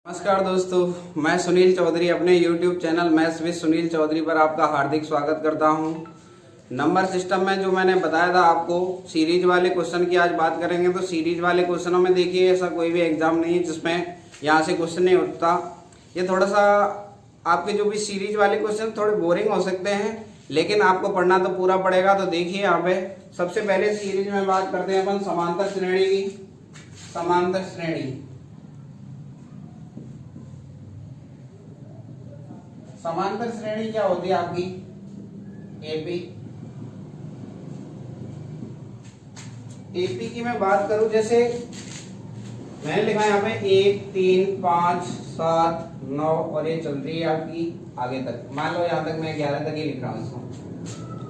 नमस्कार दोस्तों, मैं सुनील चौधरी अपने YouTube channel maths with Sunil Chaudhary पर आपका हार्दिक स्वागत करता हूं। नंबर सिस्टम में जो मैंने बताया था आपको सीरीज वाले क्वेश्चन की आज बात करेंगे। तो सीरीज वाले क्वेश्चनों में देखिए ऐसा कोई भी एग्जाम नहीं है जिसमें यहाँ से क्वेश्चन नहीं उठता। ये थोड़ा सा आपके जो भी सीरीज वाले क्वेश्चन थोड़े बोरिंग हो सकते हैं, लेकिन आपको पढ़ना तो पूरा पड़ेगा। तो देखिए यहाँ पे सबसे पहले सीरीज में बात करते हैं अपन समांतर श्रेणी की। समांतर श्रेणी, समांतर श्रेणी क्या होती है आपकी? एपी। एपी की मैं बात करूं, जैसे मैंने लिखा है यहाँ पे 1 3 5 7 9 और ये चल रही है आपकी आगे तक। मान लो यहाँ तक मैं 11 तक ही लिख रहा हूँ इसको।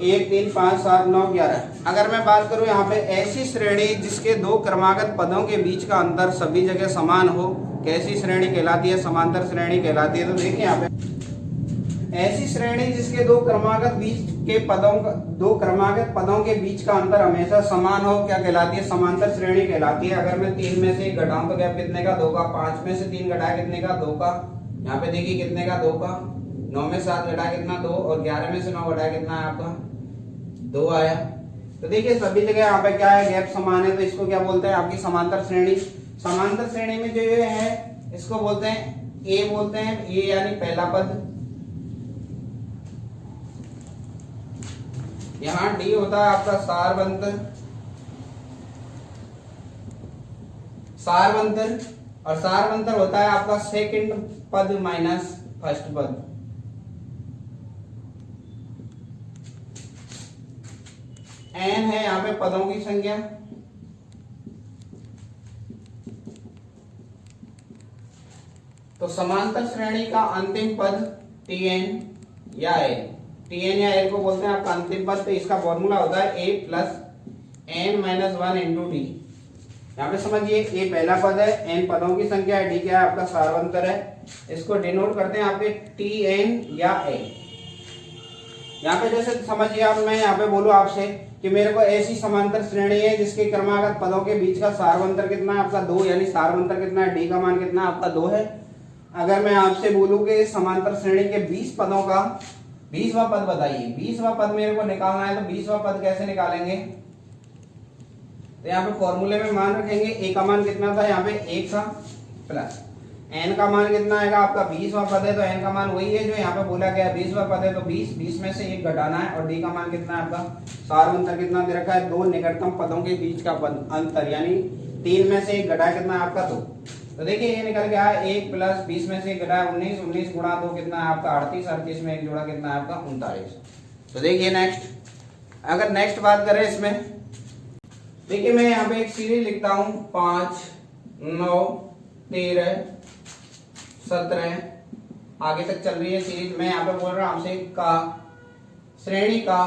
1 3 5 7 9 11। अगर मैं बात करूं यहाँ पे ऐसी श्रेणी जिसके दो क्रमागत पदों के बीच का अंतर सभी जगह समान हो, कैसी श्रेणी कहलाती है? समांतर श्रेणी कहलाती है। तो देखिए यहाँ पे ऐसी श्रेणी जिसके दो क्रमागत पदों के बीच का अंतर हमेशा समान हो, क्या कहलाती है? समांतर श्रेणी कहलाती है। अगर मैं 3 में से 1 घटाऊं तो गैप कितने का? 2 का। 5 में से 3 घटाया कितने का? 2 का। यहाँ पे देखिए कितने का? 2 का। 9 में 7 घटाया कितना? 2। और 11 में से 9 घटाया कितना है आपका? 2 आया। तो देखिए सभी जगह यहाँ पे क्या है? गैप समान है। तो इसको क्या बोलते हैं? आपकी समांतर श्रेणी। समांतर श्रेणी में जो ये है इसको बोलते हैं ए, बोलते हैं ए यानी पहला पद। यहाँ डी होता है आपका सारवंतर। सारवंतर और सारवंतर होता है आपका सेकंड पद माइनस फर्स्ट पद। एन है यहाँ पे पदों की संख्या। तो समांतर श्रेणी का अंतिम पद टी एन या एल। टीएन या एल को बोलते हैं आपका अंतिम पद। तो इसका फॉर्मूला होता है a plus n minus 1 into d. यहाँ पे समझिए ए पहला पद है, एन पदों की संख्या है, डी क्या है? आपका सारवंतर है। इसको डिनोट करते हैं आपके टी एन या एल। यहाँ पे जैसे समझिए आप, मैं यहाँ पे बोलूँ आपसे कि मेरे को ऐसी समांतर श्रेणी है जिसके क्रमागत पदों के बीच का सारवंतर कितना है? आपका 2, यानी सारवंतर कितना है? डी का मान कितना है? आपका 2 है। अगर मैं आपसे बोलूँ कि समांतर श्रेणी के 20 पदों का 20वां पद बताइए, 20वां पद मेरे को निकालना है। तो 20वां पद कैसे निकालेंगे? तो यहाँ पे फॉर्मूले में मान रखेंगे ए का मान कितना था? यहाँ पे 1 था, प्लस एन का मान कितना आएगा? आपका 20वां पद है तो एन का मान वही है जो यहाँ पे बोला गया। 20वां पद है तो 20 में से 1 घटाना है। और डी का मान कितना है आपका? सारवंतर कितना दे रखा है? 2 निकटतम पदों के बीच का अंतर, यानी 3 में से 1 घटाया कितना है आपका? 2। तो देखिए ये निकल गया है 1 प्लस 20 में से 1 घटाया 19। 19 गुणा 2 कितना है आपका? 38। 38 में 1 जोड़ा कितना है आपका? 39। तो देखिए नेक्स्ट, अगर नेक्स्ट बात करें इसमें, देखिए मैं यहाँ पे एक सीरीज लिखता हूं 5 9 13 17 आगे तक चल रही है सीरीज। मैं यहाँ पे बोल रहा हूं आपसे का श्रेणी का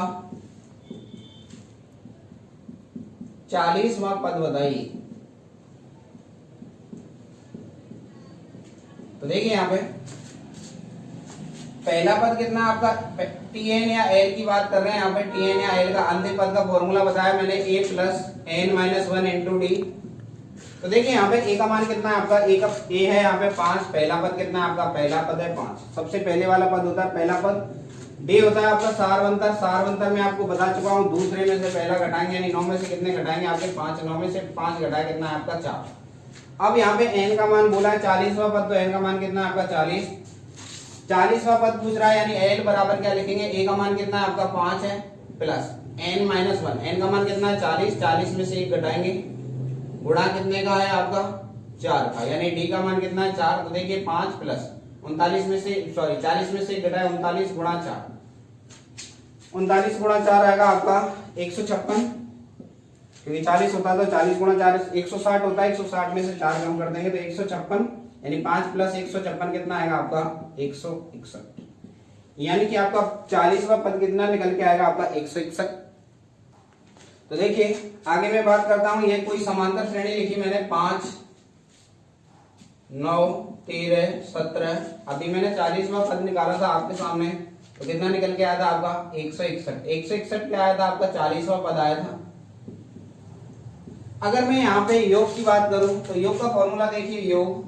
40वां पद बताइए। तो देखिए यहाँ पे पहला पद कितना आपका? टीएन या एल की बात कर रहे हैं। यहाँ पे टीएन या एल का अंतिम पद का फॉर्मूला बताया मैंने, a plus n minus 1 into d. तो देखिए यहाँ पे ए का मान कितना है आपका? ए है यहाँ पे 5। पहला पद कितना है आपका? पहला पद है 5। सबसे पहले वाला पद होता है पहला पद। डी होता है आपका सारवंतर। सारवंतर में आपको बता चुका हूँ, दूसरे में से पहला घटाएंगे, यानी 9 में से कितने घटाएंगे? आपके 5। 9 में से 5 घटाया कितना है आपका? 4। अब यहाँ पे n का मान बोला है 40वां पद, तो n का मान कितना है आपका? 40। 40वां पद पूछ रहा है, यानी l बराबर क्या लिखेंगे? a का मान कितना है आपका? 5 है, प्लस n माइनस 1। n का मान कितना है? 40। 40 में से 1 घटाएंगे, गुणा कितने का है आपका? 4 का, यानी d का मान कितना है? 4। तो देखिए 5 प्लस 39 में से 40 में से 1 घटाया 39 गुणा 4। 39 गुणा 4 आएगा आपका 156, क्योंकि 40 होता है तो 40 गुणा 4 160 होता है। 160 में से 4 कम कर देंगे तो 156, यानी 5 प्लस 156 कितना आएगा आपका? 161। यानी कि आपका 40वां पद कितना निकल के आएगा आपका? 161। तो देखिए आगे मैं बात करता हूं, ये कोई समांतर श्रेणी लिखी मैंने 5 9 13 17। अभी मैंने 40वां पद निकाला था आपके सामने, तो कितना निकल के आया था आपका? 161। 161 क्या आया था आपका? 40वां पद आया था। अगर मैं यहाँ पे योग की बात करूं तो योग का फॉर्मूला देखिए, योग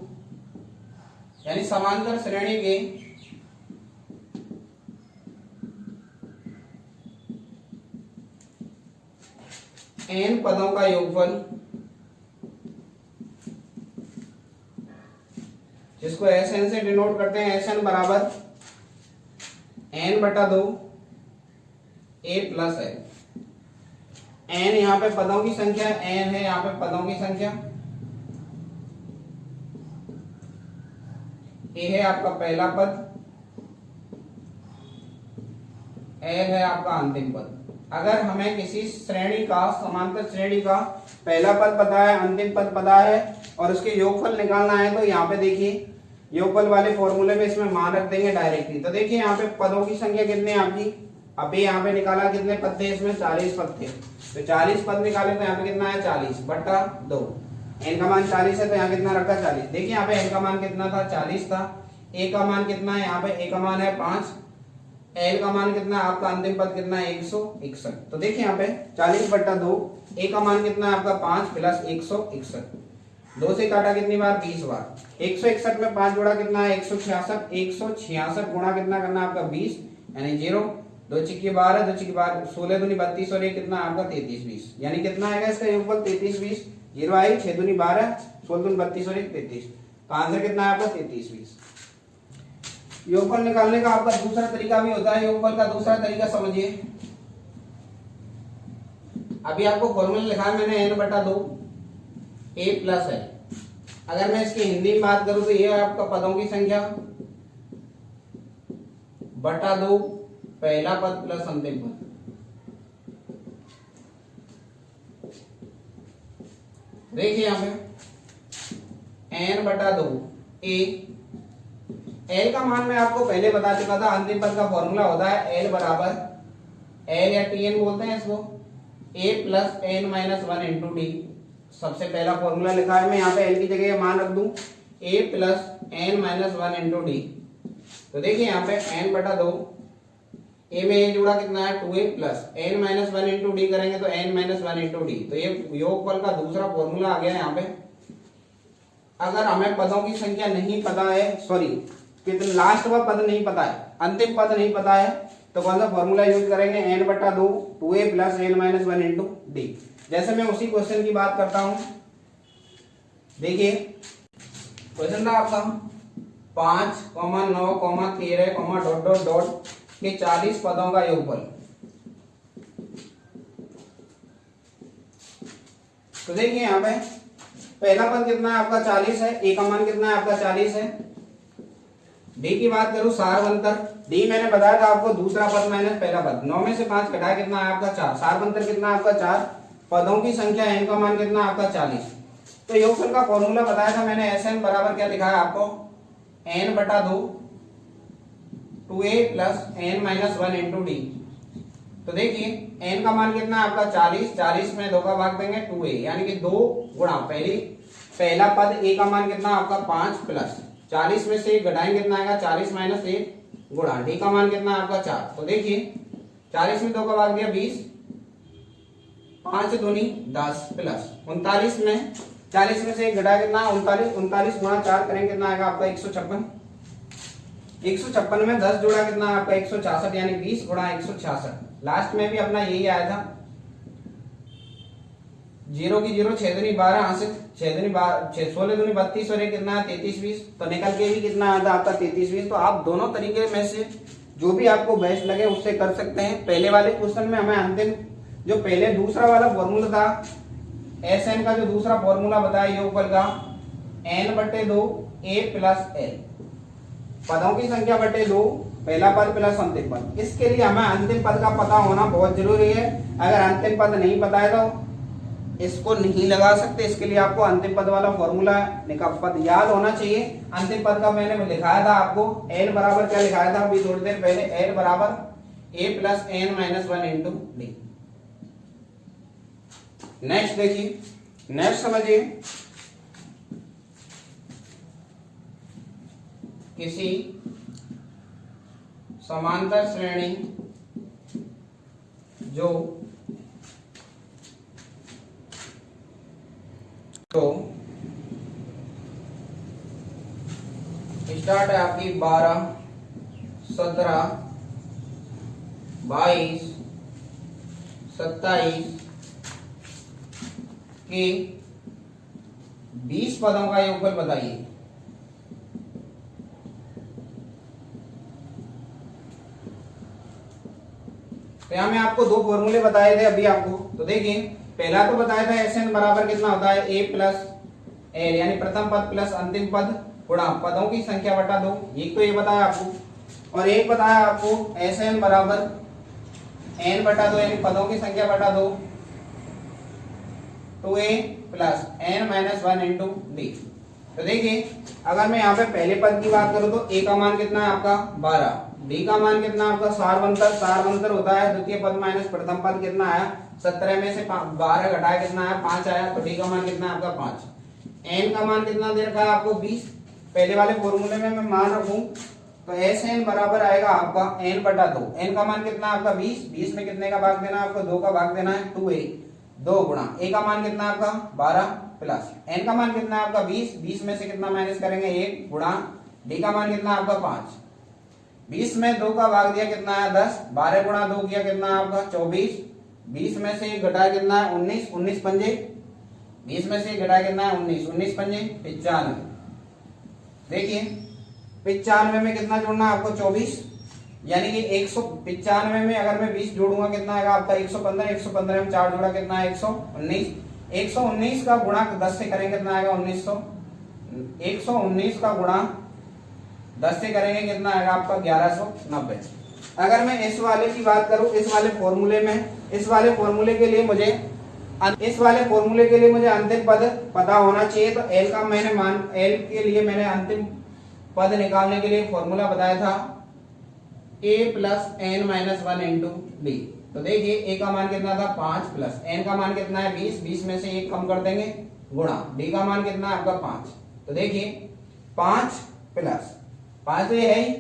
यानी समांतर श्रेणी के n पदों का योगफल, जिसको Sn से डिनोट करते हैं, Sn बराबर n बटा 2 a प्लस l। n यहाँ पे पदों की संख्या, n है यहाँ पे पदों की संख्या, a है आपका पहला पद, l है आपका अंतिम पद। अगर हमें किसी श्रेणी का, समांतर श्रेणी का पहला पद पता है, अंतिम पद पता है और उसके योगफल निकालना है, तो यहाँ पे देखिए योगफल वाले फॉर्मूले में इसमें मान रख देंगे डायरेक्टली। तो देखिए यहाँ पे पदों की संख्या कितनी है आपकी, अभी यहाँ पे निकाला, कितने पद थे इसमें, 40 पद थे। तो 40 पद निकाले तो यहाँ पे कितना है, 40 बटा 2। n का मान 40 है तो यहाँ कितना रखा, 40। देखिए यहाँ पे n का मान कितना था, 40 था। a का मान कितना है, यहाँ पे a का मान है 5। l का मान कितना है आपका, अंतिम पद कितना है, 161। तो देखिए यहाँ पे 40 बटा 2, a का मान कितना है आपका 5 प्लस 161। 2 से काटा कितनी बार, 20 बार। 161 में 5 गुणा कितना है, 166। 166 गुणा कितना करना है आपका 20, यानी 0। 2 चिक्की 12, 2 चिक्की 12, 16 दूनी 32 और ये कितना आपका 33 20, यानी कितना आएगा इसका योगफल 33 20। 0 आई, 6 दूनी 12, 16 दूनी 32 और 1 33। तो आंसर कितना है आपका 33 20। योगफल निकालने का आपका दूसरा तरीका भी होता है। योगफल का दूसरा तरीका समझिए, अभी आपको फॉर्मूला लिखा है मैंने, n बटा 2 a प्लस है। अगर मैं इसकी हिंदी में बात करूं तो ये आपका पदों की संख्या बटा 2 पहला पद प्लस अंतिम पद। देखिए यहाँ पे n बटा 2 a, l का मान मैं आपको पहले बता चुका था, अंतिम पद का फॉर्मूला होता है l बराबर, l या tn बोलते हैं इसको, a plus n minus 1 into D. सबसे पहला फॉर्मूला लिखा है, मैं यहाँ पे l की जगह मान रख दूं a plus n minus 1 into d. तो देखिए यहाँ पे n बटा 2, a में n जुड़ा कितना है 2a plus n minus 1 into D करेंगे तो n माइनस 1 इंटू डी। तो ये योगफल का दूसरा फॉर्मूला आ गया यहाँ पे। अगर हमें पदों की संख्या नहीं पता है, सॉरी कितने लास्ट वाला पद नहीं पता है, अंतिम पद नहीं पता है, तो कौन सा फॉर्मूला यूज करेंगे, n बटा 2 2a plus n minus 1 into D. जैसे मैं उसी क्वेश्चन की बात करता हूं, देखिए क्वेश्चन था आपका 5, 9, 13, डॉट डॉट डॉट के 40 पदों का योगफल। तो देखिए यहाँ पे पहला पद कितना है आपका 40 है, a का मान कितना है आपका 40 है। डी की बात करूं सारवंतर, डी मैंने बताया था आपको दूसरा पद माइनस पहला पद, 9 में से 5 घटाया कितना है आपका 4। सारवंतर कितना आपका 4, पदों की संख्या n का मान कितना आपका 40। तो योगफल का फॉर्मूला बताया था मैंने, Sn बराबर क्या लिखा है आपको, n बटा 2 2a plus n minus 1 into d. तो देखिए n का मान कितना है आपका 40, 40 में 2 का भाग देंगे 2a, यानी कि 2 गुणा पहला पद a का मान कितना आपका 5 प्लस 40 में से 1 घटाएंगे कितना आएगा 40 माइनस 1 गुणा डी का मान कितना आपका 4। तो देखिए 40 में 2 का भाग दिया 20, 5 दूनी 10 प्लस 39 में 40 में से 1 घटाया कितना 39, 39 गुणा 4 करेंगे कितना आएगा आपका 156। 156 में 10 जोड़ा कितना आपका 166, यानी 20 गुणा 166। लास्ट में भी अपना यही आया था, 0 की 0, 6 दूनी 12, यहाँ से 6 दूनी 16 दूनी 32 और ये कितना है 33 20। तो निकल के भी कितना आता है आपका 33 20। तो आप दोनों तरीके में से जो भी आपको बेस्ट लगे उससे कर सकते हैं। पहले वाले क्वेश्चन में हमें अंतिम जो पहले दूसरा वाला फॉर्मूला था, Sn का जो दूसरा फॉर्मूला बताया योगफल का, n बटे 2 a प्लस l, पदों की संख्या बटे 2 पहला पद प्लस अंतिम पद। इसके लिए हमें अंतिम पद का पता होना बहुत जरूरी है। अगर अंतिम पद नहीं पता है तो इसको नहीं लगा सकते। इसके लिए आपको अंतिम पद वाला फॉर्मूला पद याद होना चाहिए। अंतिम पद का मैंने लिखाया था आपको, l बराबर क्या लिखाया था अभी थोड़ी देर पहले, l बराबर a plus n minus 1 into D. Next देखिए, नेक्स्ट समझिए, किसी समांतर श्रेणी जो स्टार्ट है आपकी 12, 17, 22, 27 के 20 पदों का योगफल बताइए। तो यहां मैं आपको दो फॉर्मूले बताए थे अभी आपको। तो देखिए, पहला तो बताया था Sn बराबर कितना होता है, a प्लस एल, यानी प्रथम पद प्लस अंतिम पद गुणा पदों की संख्या बटा 2। एक तो ये बताया आपको, और एक बताया आपको Sn बराबर n बटा 2, यानी पदों की संख्या बटा 2, 2a plus n minus 1 into d. तो देखिए, अगर मैं यहाँ पे पहले पद की बात करूं तो a का मान कितना है आपका 12, d का मान कितना है आपका सारवंतर होता है द्वितीय पद माइनस प्रथम पद कितना आया 17 में से 12 घटाया कितना आया 5 आया, तो d का मान कितना है आपका 5। n का मान कितना दे रखा है आपको 20। पहले वाले फॉर्मूले में मैं मान रखूं तो Sn बराबर आएगा आपका n बटा 2। n का मान कितना आपका 20, 20 में कितने का भाग देना है आपको 2 का भाग देना है, 2a, 2 गुणा a का मान कितना आपका 12 प्लस n का मान कितना है आपका 20, 20 में से कितना माइनस करेंगे 1 गुणा d का मान कितना आपका 5। 20 में 2 का भाग दिया कितना है 10, 12 गुणा 2 किया कितना है आपका 24, 20 में से 1 घटाया कितना है 19, 19 पंजे 20 में से 1 घटाया कितना है 19, 19 पंजे 95। देखिए 95 में कितना जोड़ना है आपको 24, यानी कि 195 में अगर मैं 20 जोड़ूंगा कितना आएगा आपका 115, 115 में 4 जोड़ा कितना है 119, 119 का गुणा 10 से करेंगे कितना आएगा 1900, 119 का गुणा 10 से करेंगे कितना आएगा आपका 1190। अगर मैं इस वाले की बात करूं, इस वाले फॉर्मूले में, इस वाले फॉर्मूले के लिए मुझे अंतिम पद पता होना चाहिए। तो एल का मैंने मान, एल के लिए मैंने अंतिम पद निकालने के लिए फॉर्मूला बताया था a plus n minus 1 into d. तो देखिए a का मान कितना था 5 प्लस n का मान कितना है 20, 20 में से 1 कम कर देंगे गुणा d का मान कितना है आपका 5। तो देखिए 5 प्लस 5 तो ये है ही,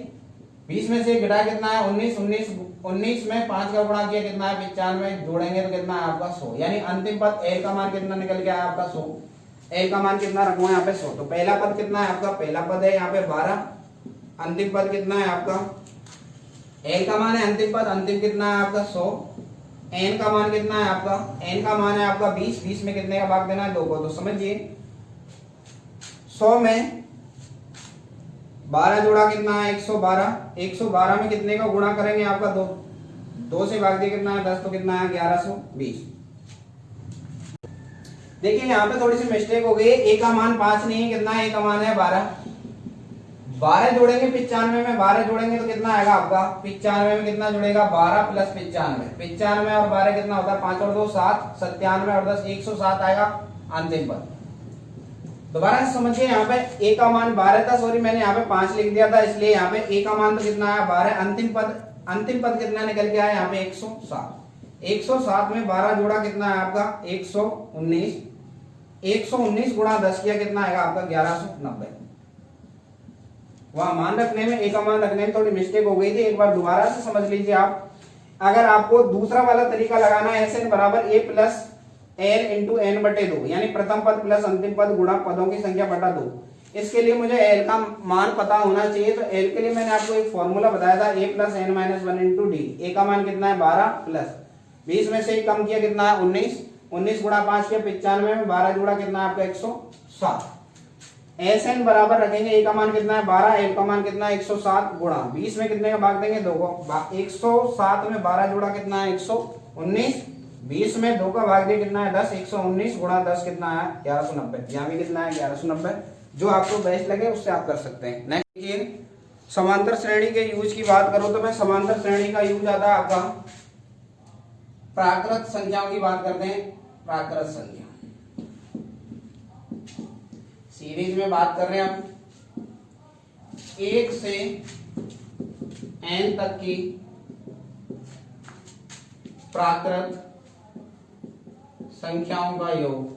20 में से घटा कितना है 19, 19 में 5 का गुणा किया कितना है 95, जोड़ेंगे तो कितना है आपका 100, यानी अंतिम पद l का मान कितना निकल के आया आपका 100। l का मान कितना रखूंगा यहाँ पे 100। तो पहला पद कितना है आपका, पहला पद है यहाँ पे 12, अंतिम पद कितना है आपका, l का मान है अंतिम पद, अंतिम कितना है आपका 100, n का मान कितना है आपका, n का मान है आपका 20, 20 में कितने का भाग देना है 2 को। तो समझिए 100 में 12 जोड़ा कितना है 112, 112 में कितने का गुणा करेंगे आपका 2 से भाग दिया कितना है 10, तो कितना है 1120। देखिए यहाँ पे थोड़ी सी मिस्टेक हो गई, a का मान 5 नहीं है, कितना है a का मान है 12, 12 जोड़ेंगे 95 में, 12 जोड़ेंगे तो कितना आएगा आपका 95 में कितना जुड़ेगा 12 प्लस 95, 95 और 12 कितना होता है 5 और 2 7, 97 और 10 107 आएगा अंतिम पद। दोबारा से समझिए, यहाँ पे a का मान 12 था, सॉरी मैंने यहाँ पे 5 लिख दिया था, इसलिए यहाँ पे a का मान तो कितना आया 12, अंतिम पद कितना निकल के आया यहाँ पे 107। 107 में 12 जोड़ा कितना है आपका 119, 119 गुणा 10 किया कितना आएगा आपका 1190। वहां मान रखने में, a का मान रखने में थोड़ी मिस्टेक हो गई थी, एक बार दोबारा से समझ लीजिए आप। अगर आपको दूसरा वाला तरीका लगाना है Sn बराबर a plus l into n बटे 2, यानी प्रथम पद प्लस अंतिम पद गुणा पदों की संख्या बटा 2, इसके लिए मुझे एल का मान पता होना चाहिए। तो एल के लिए मैंने आपको एक फॉर्मूला बताया था a plus n minus 1 into d. A का मान कितना है 12 प्लस 20 में से कम किया कितना है 19, 19 गुणा 5 किया 95 में 12 जोड़ा कितना है आपका 107। Sn बराबर रखेंगे, a का मान कितना है 12, l का मान कितना है 107 गुणा 20 में कितने का भाग देंगे 2 को, 107 में 12 जोड़ा कितना है 119, 20 में 2 का भाग दिया कितना है 10, 119 गुणा 10 कितना है 1190, यहाँ भी कितना है 1190। जो आपको बेस्ट लगे उससे आप कर सकते हैं। नेक्स्ट देखिए, समांतर श्रेणी के यूज की बात करूं तो मैं समांतर श्रेणी का यूज आता है आपका प्राकृत संख्याओं की बात करते हैं। प्राकृत संख्या सीरीज में बात कर रहे हैं हम 1 से n तक की प्राकृत संख्याओं का योग।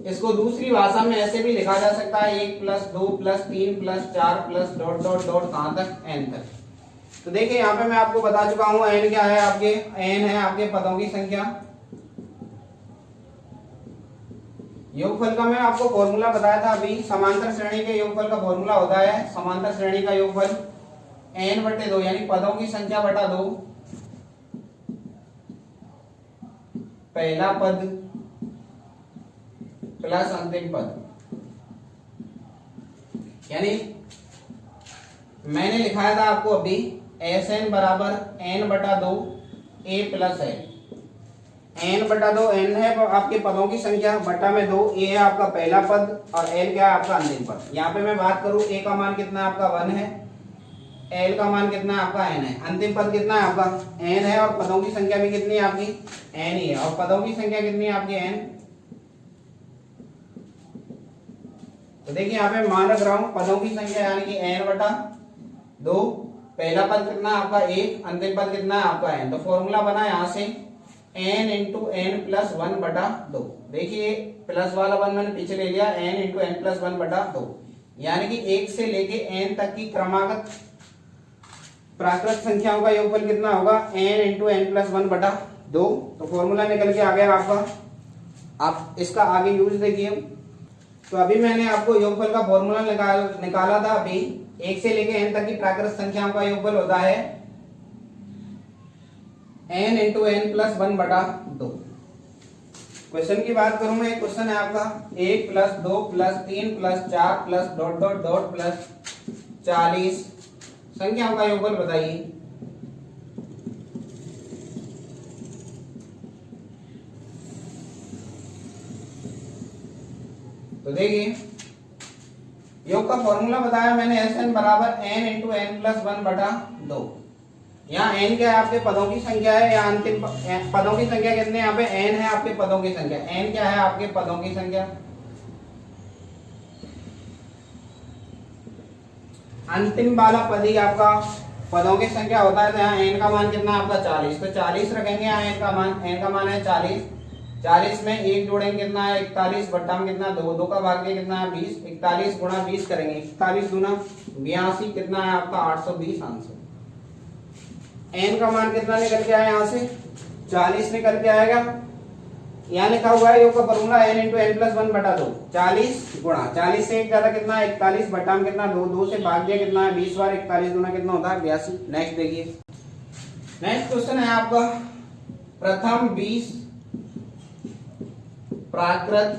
इसको दूसरी भाषा में ऐसे भी लिखा जा सकता है 1 plus 2 plus 3 plus 4 plus dot dot dot कहां तक n तक। तो देखिए यहाँ पे मैं आपको बता चुका हूं n क्या है आपके, n है आपके पदों की संख्या, योगफल का मैं आपको फॉर्मूला बताया था अभी, समांतर श्रेणी के योगफल का फॉर्मूला होता है समांतर श्रेणी का योगफल n/2 यानी पदों की संख्या बटा 2, पहला पद प्लस अंतिम पद। यानी मैंने लिखाया था आपको अभी Sn बराबर n/2 a plus l। n/2 n है आपके पदों की संख्या, बटा में 2, a है आपका पहला पद और l क्या है आपका अंतिम पद। यहाँ पे मैं बात करूं a का मान कितना है आपका 1 है, l का मान कितना है आपका n है, अंतिम पद कितना है आपका n है और पदों की संख्या भी कितनी है आपकी n ही है। और पदों की संख्या कितनी है आपकी n। तो देखिए यहाँ पे मान रख रहा हूं पदों की संख्या यानी कि n/2, पहला पद कितना है आपका 1, अंतिम पद कितना है आपका n। तो फॉर्मूला बना यहाँ से n इंटू n प्लस 1/2। देखिए प्लस वाला 1 मैंने पीछे ले लिया, n इंटू n प्लस 1/2 यानी कि 1 से लेके n तक की क्रमागत प्राकृत संख्याओं का योगफल कितना होगा n इंटू n प्लस 1/2। तो फॉर्मूला निकल के आ गया आपका। आप इसका आगे यूज देखिए। तो अभी मैंने आपको योगफल का फॉर्मूला निकाला था अभी, 1 से लेके n तक की प्राकृत संख्याओं का योगफल होता है n into n plus 1/2। Question की बात करूं मैं, क्वेश्चन है आपका 1 plus 2 plus 3 plus 4 plus dot dot dot plus 40 संख्याओं का योगफल बताइए। तो देखिए योग का फॉर्मूला बताया मैंने Sn बराबर n इंटू n प्लस 1/2। यहाँ n क्या है आपके पदों की संख्या है, या अंतिम पदों की संख्या कितने यहाँ पे n है आपके पदों की संख्या, n क्या है आपके पदों की संख्या। अंतिम वाला पद ही आपका पदों की संख्या होता है। तो यहाँ n का मान कितना आपका 40, तो 40 रखेंगे यहाँ n का मान है 40। 40 में 1 जोड़ेंगे कितना है 41, बट्टा में कितना 2, 2 का भाग दिया कितना है 20, 41 गुणा 20 करेंगे 41 दूना 82 कितना है आपका 820 आंसर। n का मान कितना निकल के आया यहाँ से 40 निकल के आएगा। यहाँ लिखा हुआ है योग का formula n into n plus 1/2। 40 गुणा 40 से एक ज्यादा कितना है 41, बटा में कितना 2, 2 से भाग दिया कितना है 20 बार, 41 गुना कितना होता है 82। नेक्स्ट देखिए, नेक्स्ट क्वेश्चन है आपका प्रथम 20 प्राकृत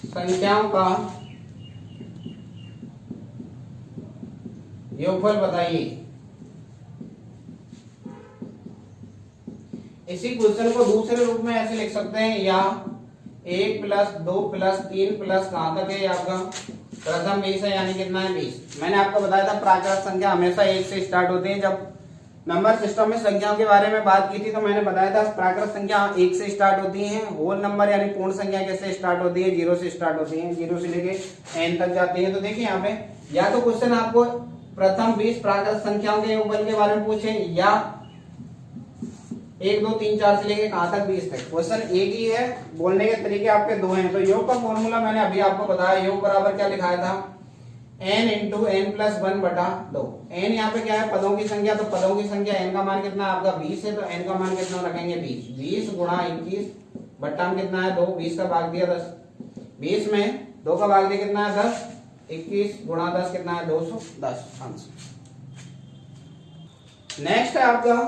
संख्याओं का योगफल बताइए। इसी क्वेश्चन को दूसरे रूप में ऐसे लिख सकते हैं, या 1 प्लस 2 प्लस 3 प्लस कहां तक है आपका प्रथम 20 है यानी कितना है 20। मैंने आपको बताया था प्राकृत संख्या हमेशा 1 से स्टार्ट होती है। जब नंबर सिस्टम में संख्याओं के बारे में बात की थी तो मैंने बताया था प्राकृत संख्या 1 से स्टार्ट होती हैं। होल नंबर यानी पूर्ण संख्या कैसे स्टार्ट होती है 0 से स्टार्ट होती है, 0 से लेके n तक जाती है। तो देखिए यहाँ पे या तो क्वेश्चन आपको प्रथम 20 प्राकृत संख्याओं के योगफल के बारे में पूछे, या 1 2 3 4 से लेके कहां तक 20 तक। क्वेश्चन एक ही है, बोलने के तरीके आपके दो हैं। तो योग का फॉर्मूला मैंने अभी आपको बताया, योग बराबर क्या लिखाया था n into n plus 1/2। n यहाँ पे क्या है पदों की संख्या, तो पदों की संख्या n का मान कितना आपका 20 है, तो n का मान कितना रखेंगे 20। 20 गुणा 21 बट्टा में कितना है 2, 20 का भाग दिया 10, 20 में 2 का भाग दिया कितना है 10, 21 गुणा 10 कितना है 210 आंसर। नेक्स्ट है आपका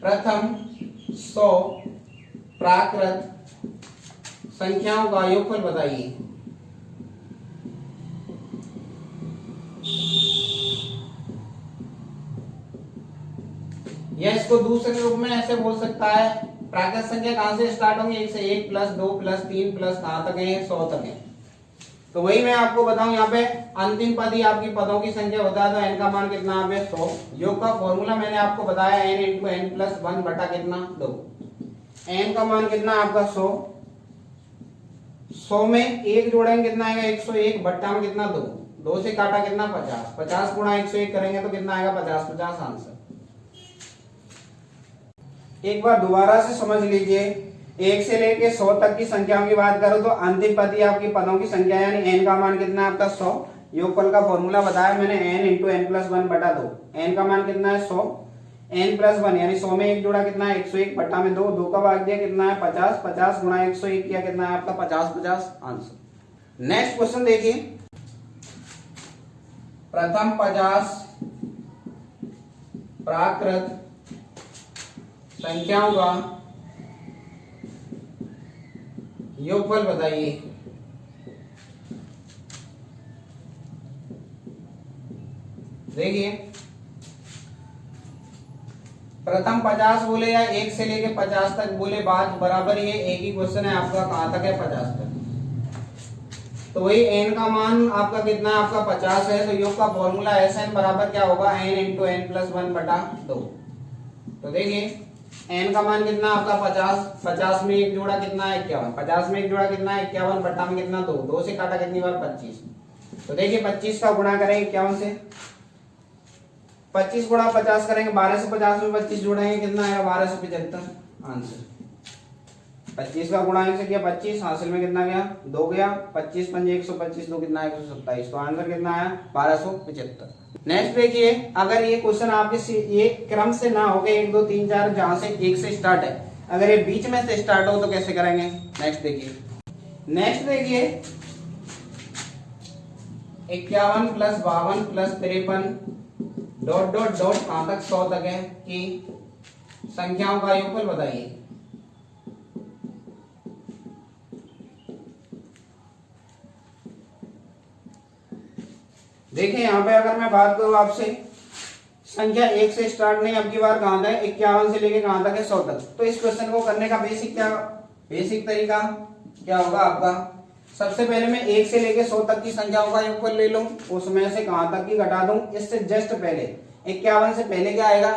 प्रथम 100 प्राकृत संख्याओं का योगफल बताइए। या इसको दूसरे रूप में ऐसे बोल सकता है, प्राकृत संख्या कहां से स्टार्ट होंगे 1 से 1 प्लस 2 प्लस 3 प्लस कहां तक है 100 तक है। तो वही मैं आपको बताऊं, यहाँ पे अंतिम पद ही आपकी पदों की संख्या होता है। तो n का मान कितना है 100। योग का फॉर्मूला मैंने आपको बताया n इंटू n प्लस 1 बटा कितना 2। n का मान कितना आपका 100, 100 में 1 जोड़ेंगे कितना आएगा 101 बट्टा में कितना 2, 2 से काटा कितना 50, 50 गुणा 101 करेंगे तो कितना आएगा 50, 50 आंसर। एक बार दोबारा से समझ लीजिए, 1 से लेके 100 तक की संख्याओं की बात करो तो अंतिम पद ही आपकी पदों की संख्या यानी n का मान कितना है आपका 100। योगफल का फॉर्मूला बताया मैंने n into n plus 1/2। n का मान कितना है 100, n प्लस 1 यानी 100 में एक जोड़ा कितना है 101 बटा में 2, 2 का भाग दिया कितना है 50, 50 गुणा 101 किया कितना है आपका 50 50 आंसर। नेक्स्ट क्वेश्चन देखिए, प्रथम 50 प्राकृत संख्याओं का योगफल बताइए। देखिए प्रथम 50 बोले या 1 से लेके 50 तक बोले, बात बराबर ही है, एक ही क्वेश्चन है आपका, कहां तक है 50 तक। तो वही n का मान आपका कितना है आपका 50 है, तो योग का फॉर्मूला Sn बराबर क्या होगा n इंटू n प्लस 1 बटा 2। तो देखिए n का मान कितना आपका 50, 50 में एक जोड़ा कितना है 51, 50 में एक जोड़ा कितना है 51 बटा में कितना 2, 2 से काटा कितनी बार 25। तो देखिए 25 का गुणा करेंगे 51 से, 25 गुणा 50 करेंगे, 1250 में 25 जोड़ेंगे कितना आएगा 1275 आंसर। 25 का गुणा से किया 25, हासिल में कितना गया 2 गया, 25 पंजे 125, 2 कितना 127, तो आंसर कितना आया 1275। नेक्स्ट देखिए, अगर ये क्वेश्चन आपके ये क्रम से ना हो गए 1 2 3 4 जहां से 1 से स्टार्ट है, अगर ये बीच में से स्टार्ट हो तो कैसे करेंगे। नेक्स्ट देखिए 51 plus 52 plus 53 dot dot dot कहां तक 100 तक है कि संख्याओं का योगफल बताइए। देखिए यहाँ पे अगर मैं बात करूं आपसे, संख्या 1 से स्टार्ट नहीं, अब की बार कहां तक है 51 से लेके कहां तक है 100 तक। तो इस क्वेश्चन को करने का बेसिक तरीका क्या होगा आपका, सबसे पहले मैं 1 से लेके 100 तक की संख्याओं का योगफल ले लूं, उसमें से कहां तक की घटा दूं, इससे जस्ट पहले 51 से पहले क्या आएगा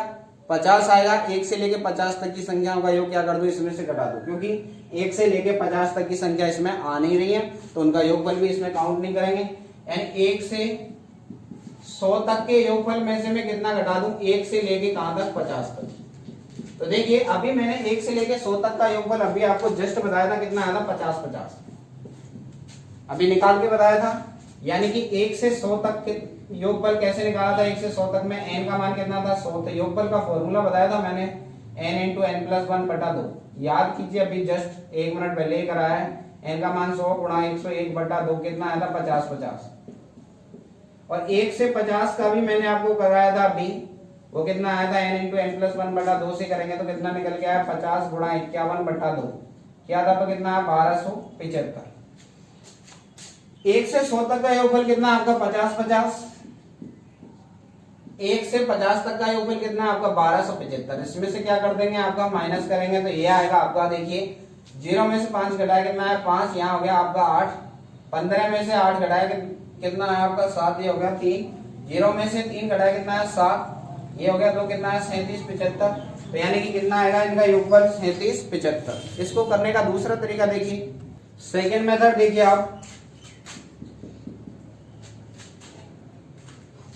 50 आएगा, 1 से लेके 50 तक की संख्याओं का योग क्या कर दूं इसमें से घटा दूं, क्योंकि 1 से लेके 50 तक की संख्या इसमें आ नहीं रही है तो उनका योगफल भी इसमें काउंट नहीं करेंगे। यानी 1 से 100 तक के योगफल में से मैं कितना घटा दूं 1 से लेके कहां तक 50 तक। तो देखिए अभी मैंने 1 से लेके 100 तक का योगफल अभी आपको जस्ट बताया था कितना आया था 50 50, अभी निकाल के बताया था। यानी कि 1 से 100 तक के योगफल कैसे निकाला था, 1 से 100 तक में n का मान कितना था 100, तो योगफल का फॉर्मूला बताया था मैंने n इंटू n प्लस 1 बटा 2। याद कीजिए अभी जस्ट 1 मिनट पहले ही कराया है, n का मान 100 गुणा 101 बटा 2 कितना आया था 50 50, और 1 से 50 का भी मैंने आपको कराया था अभी, वो कितना आया था n इंटू n प्लस 1 बटा 2 से करेंगे तो कितना निकल के आया 50 गुणा 51 बटा 2, क्या था तो कितना है 1275। 1 से 100 तक का योगफल कितना आपका 50 50, 1 से 50 तक का योगफल कितना आपका 1275। इसमें से क्या कर देंगे आपका माइनस करेंगे तो ये आएगा आपका, देखिए 0 में से 5 घटाया कितना है 5, यहाँ हो गया आपका 8, 15 में से 8 घटाया कितना है आपका 7, ये हो गया 3, 0 में से 3 घटाया कितना है 7, ये हो गया 2 कितना है 37 75। तो यानी कि कितना आएगा इनका योगफल 37 75। इसको करने का दूसरा तरीका देखिए, सेकेंड मेथड देखिए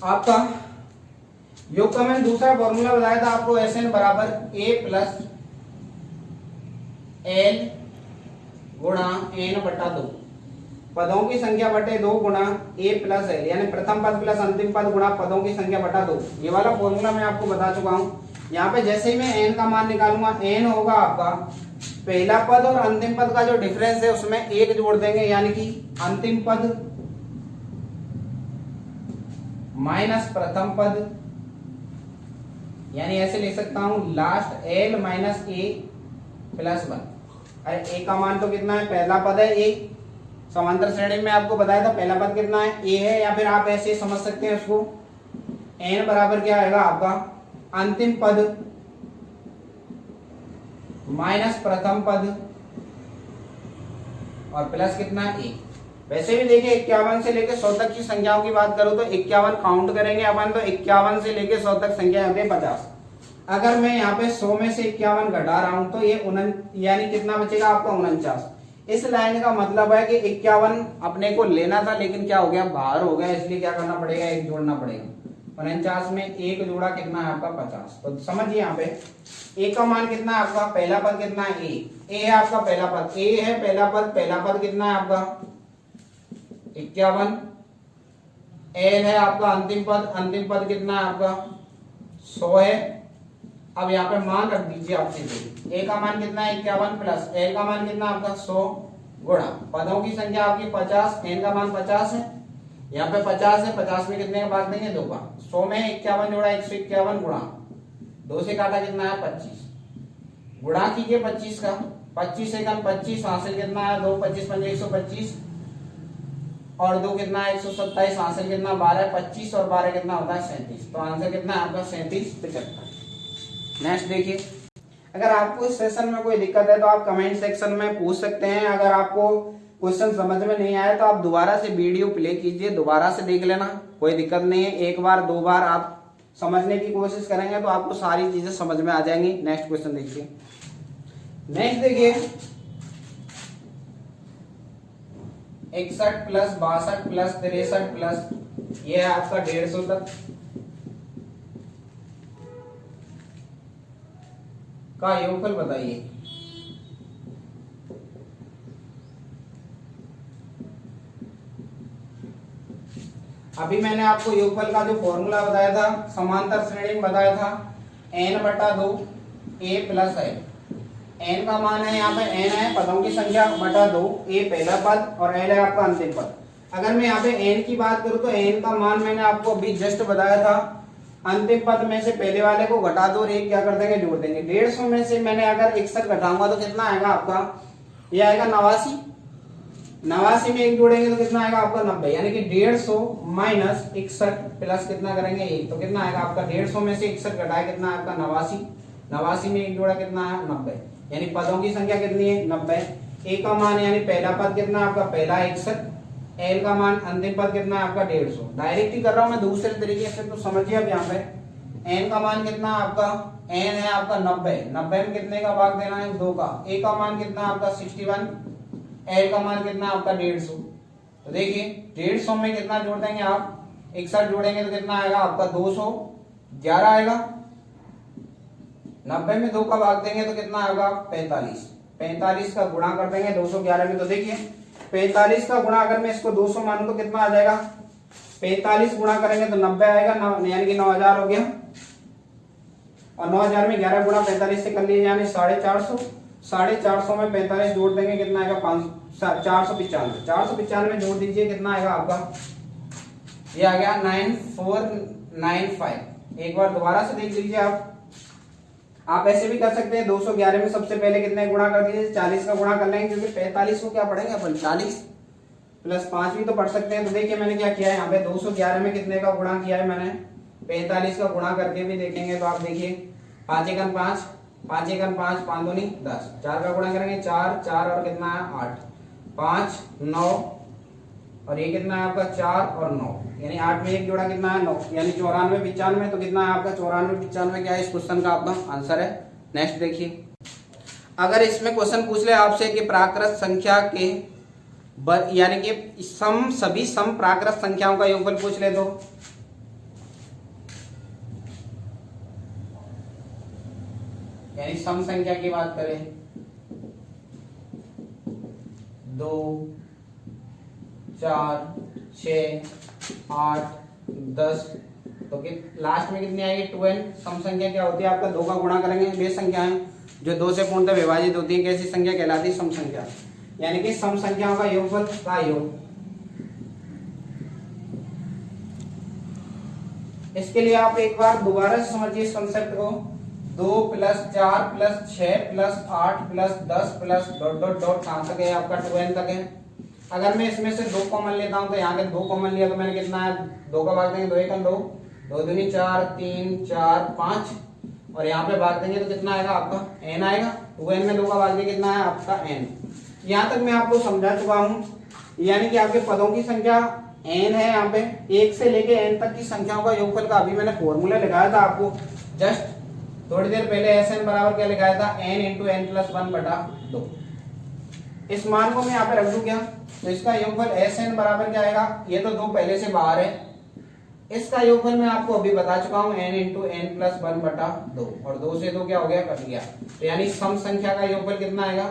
आपका योग का मैंने दूसरा फॉर्मूला बताया था आपको, Sn बराबर a प्लस l गुणा n बटा 2, पदों की संख्या बटे 2 गुणा a प्लस l, यानी प्रथम पद प्लस अंतिम पद गुणा पदों की संख्या बटा 2। ये वाला फॉर्मूला मैं आपको बता चुका हूं। यहाँ पे जैसे ही मैं n का मान निकालूंगा, n होगा आपका पहला पद और अंतिम पद का जो डिफरेंस है उसमें 1 जोड़ देंगे, यानी कि अंतिम पद माइनस प्रथम पद, यानी ऐसे लिख सकता हूं last l minus a plus 1। अरे a का मान तो कितना है, पहला पद है a, समांतर श्रेणी में आपको बताया था पहला पद कितना है a है, या फिर आप ऐसे समझ सकते हैं उसको n बराबर क्या आएगा आपका अंतिम पद माइनस प्रथम पद और प्लस कितना a। वैसे भी देखिए 51 से लेके 100 तक की संख्याओं की बात करूं तो 51 काउंट करेंगे अपन, तो 51 से लेके 100 तक संख्या होती है 50। अगर मैं यहाँ पे 100 में से 51 घटा रहा हूं तो ये यानी कितना बचेगा आपका 49। इस लाइन का मतलब है कि 51 अपने को लेना था लेकिन क्या हो गया बाहर हो गया, इसलिए क्या करना पड़ेगा एक जोड़ना पड़ेगा। 49 में एक जोड़ा कितना है आपका 50। तो समझिए यहाँ पे a का मान कितना है आपका, पहला पद कितना है a है आपका पहला पद, a है पहला पद कितना है आपका 51, l है आपका अंतिम पद कितना है आपका 100 है, अब यहाँ पे मान रख दीजिए आप सीधे। ए का मान कितना है 51 प्लस एल का मान कितना आपका 100 गुणा पदों की संख्या आपकी 50, एन का मान 50 है, यहाँ पे 50 है, 50 में कितने का भाग देंगे 2 का। 100 में 51 जोड़ा 151 गुणा 2 से काटा कितना है 25, गुणा कीजिए 25 का, 25 एकम 25 हासिल कितना है 2, 25 पंजे 125 और 2 कितना है 127 हासिल कितना 12, 25 और 12 कितना होता है 37। तो आंसर कितना है आपका 37 75। नेक्स्ट देखिए, अगर आपको इस सेशन में कोई दिक्कत है तो आप कमेंट सेक्शन में पूछ सकते हैं। अगर आपको क्वेश्चन समझ में नहीं आया तो आप दोबारा से वीडियो प्ले कीजिए, दोबारा से देख लेना, कोई दिक्कत नहीं है। एक बार दो बार आप समझने की कोशिश करेंगे तो आपको सारी चीजें समझ में आ जाएंगी। नेक्स्ट क्वेश्चन देखिए। नेक्स्ट देखिए 61 प्लस 62 प्लस 63 प्लस ये है आपका 150 तक का योगफल बताइए। अभी मैंने आपको योगफल का जो फॉर्मूला बताया था समांतर श्रेणी में बताया था n/2 a प्लस है। n का मान है यहाँ पे n है पदों की संख्या बटा 2, a पहला पद और l है आपका अंतिम पद। अगर मैं यहाँ पे n की बात करूँ तो n का मान मैंने आपको अभी जस्ट बताया था, अंतिम पद में से पहले वाले को घटा दो और एक क्या कर देंगे जोड़ देंगे। 150 में से मैंने अगर 61 घटाऊंगा तो कितना आएगा आपका, ये आएगा 89, 89 में एक जोड़ेंगे तो कितना आएगा आपका 90, यानी कि 150 माइनस 61 प्लस कितना करेंगे 1, तो कितना आएगा आपका 150 में से 61 घटाए कितना आपका 89, 89 में एक जोड़ा कितना है 90, यानी पदों की संख्या कितनी है 90। ए का मान यानी पहला पद कितना आपका पहला 61, एल का मान अंतिम पद कितना है आपका 150। डायरेक्ट ही कर रहा हूं मैं दूसरे तरीके से तो समझिए। अब यहाँ पे एन का मान कितना आपका, एन है आपका 90, 90 में कितने का भाग देना है 2 का। ए का मान कितना आपका 61, एल का मान कितना आपका 150। तो देखिए 150 में कितना जोड़ देंगे आप, 61 जोड़ेंगे तो कितना आएगा आपका 211 आएगा, 90 में 2 का भाग देंगे तो कितना आएगा 45, 45 का गुणा कर देंगे 211 में। तो देखिए 45 का गुणा अगर मैं इसको 200 मानूं तो कितना आ जाएगा, 45 गुणा करेंगे तो 90 आएगा, यानी कि 9000 हो गया। और 9000 में 11 गुणा 45 से कर लिए यानी 450, 450 में 45 जोड़ देंगे कितना आएगा 495, 495 जोड़ दीजिए कितना आएगा आपका, ये आ गया 9495। एक बार दोबारा से देख लीजिए आप ऐसे भी कर सकते हैं। 211 में सबसे पहले कितने गुणा कर दीजिए, 40 का गुणा कर लेंगे, क्योंकि 45 को क्या पढ़ेंगे अपन 40 प्लस 5 भी तो पढ़ सकते हैं। तो देखिए मैंने क्या किया है यहाँ पे 211 में कितने का गुणा किया है मैंने 45 का गुणा करके भी देखेंगे। तो आप देखिए 5 एकम 5, 5 एकम 5, 5 दूनी 10, 4 का गुणा करेंगे 4, 4 और कितना है 8, 5 9 और ये कितना है आपका 4 और 9, यानी 8 में एक जोड़ा कितना है 9, यानी 94 95। तो कितना है आपका 94 95 क्या है इस क्वेश्चन का आपका आंसर है। नेक्स्ट देखिए, अगर इसमें क्वेश्चन पूछ ले आपसे कि प्राकृत संख्या के यानी कि सभी सम प्राकृत संख्याओं का योगफल पूछ ले तो यानी सम संख्या की बात करें 2 4 6 8 10 तो लास्ट में कितनी आएगी 2n। सम संख्या क्या होती है आपका 2 का गुणा करेंगे, बेस संख्या है जो 2 से पूर्णतः विभाजित होती है, कैसी संख्या कहलाती है सम संख्या, यानी कि सम संख्याओं का योगफल का योग। इसके लिए आप एक बार दोबारा से समझिए इस कंसेप्ट को, 2 plus 4 plus 6 plus 8 plus 10 plus dot dot dot कहां तक है आपका 2n तक है। अगर मैं इसमें से 2 कॉमन लेता हूं तो यहाँ के 2 कॉमन लिया तो मैंने कितना है 2 का भाग देंगे 2 एकम 2, 2 दूनी 4, 3 4 5 और यहाँ पे भाग देंगे तो कितना आएगा आपका n आएगा। 2n में 2 का भाग देंगे कितना है आपका n। यहाँ तक मैं आपको समझा चुका हूँ, यानी कि आपके पदों की संख्या n है, यहाँ पे 1 से लेके n तक की संख्याओं का योगफल का अभी मैंने फॉर्मूला लगाया था आपको जस्ट थोड़ी देर पहले। Sn बराबर क्या लिखाया था n इंटू n प्लस 1 बटा 2। इस मान को मैं यहाँ पे रख दूं क्या, तो इसका योगफल Sn बराबर क्या आएगा, ये तो 2 पहले से बाहर है, इसका योगफल मैं आपको अभी बता चुका हूँ n इंटू n प्लस 1 बटा 2 और 2 से 2 क्या हो गया कट गया। तो यानी सम संख्या का योगफल कितना आएगा,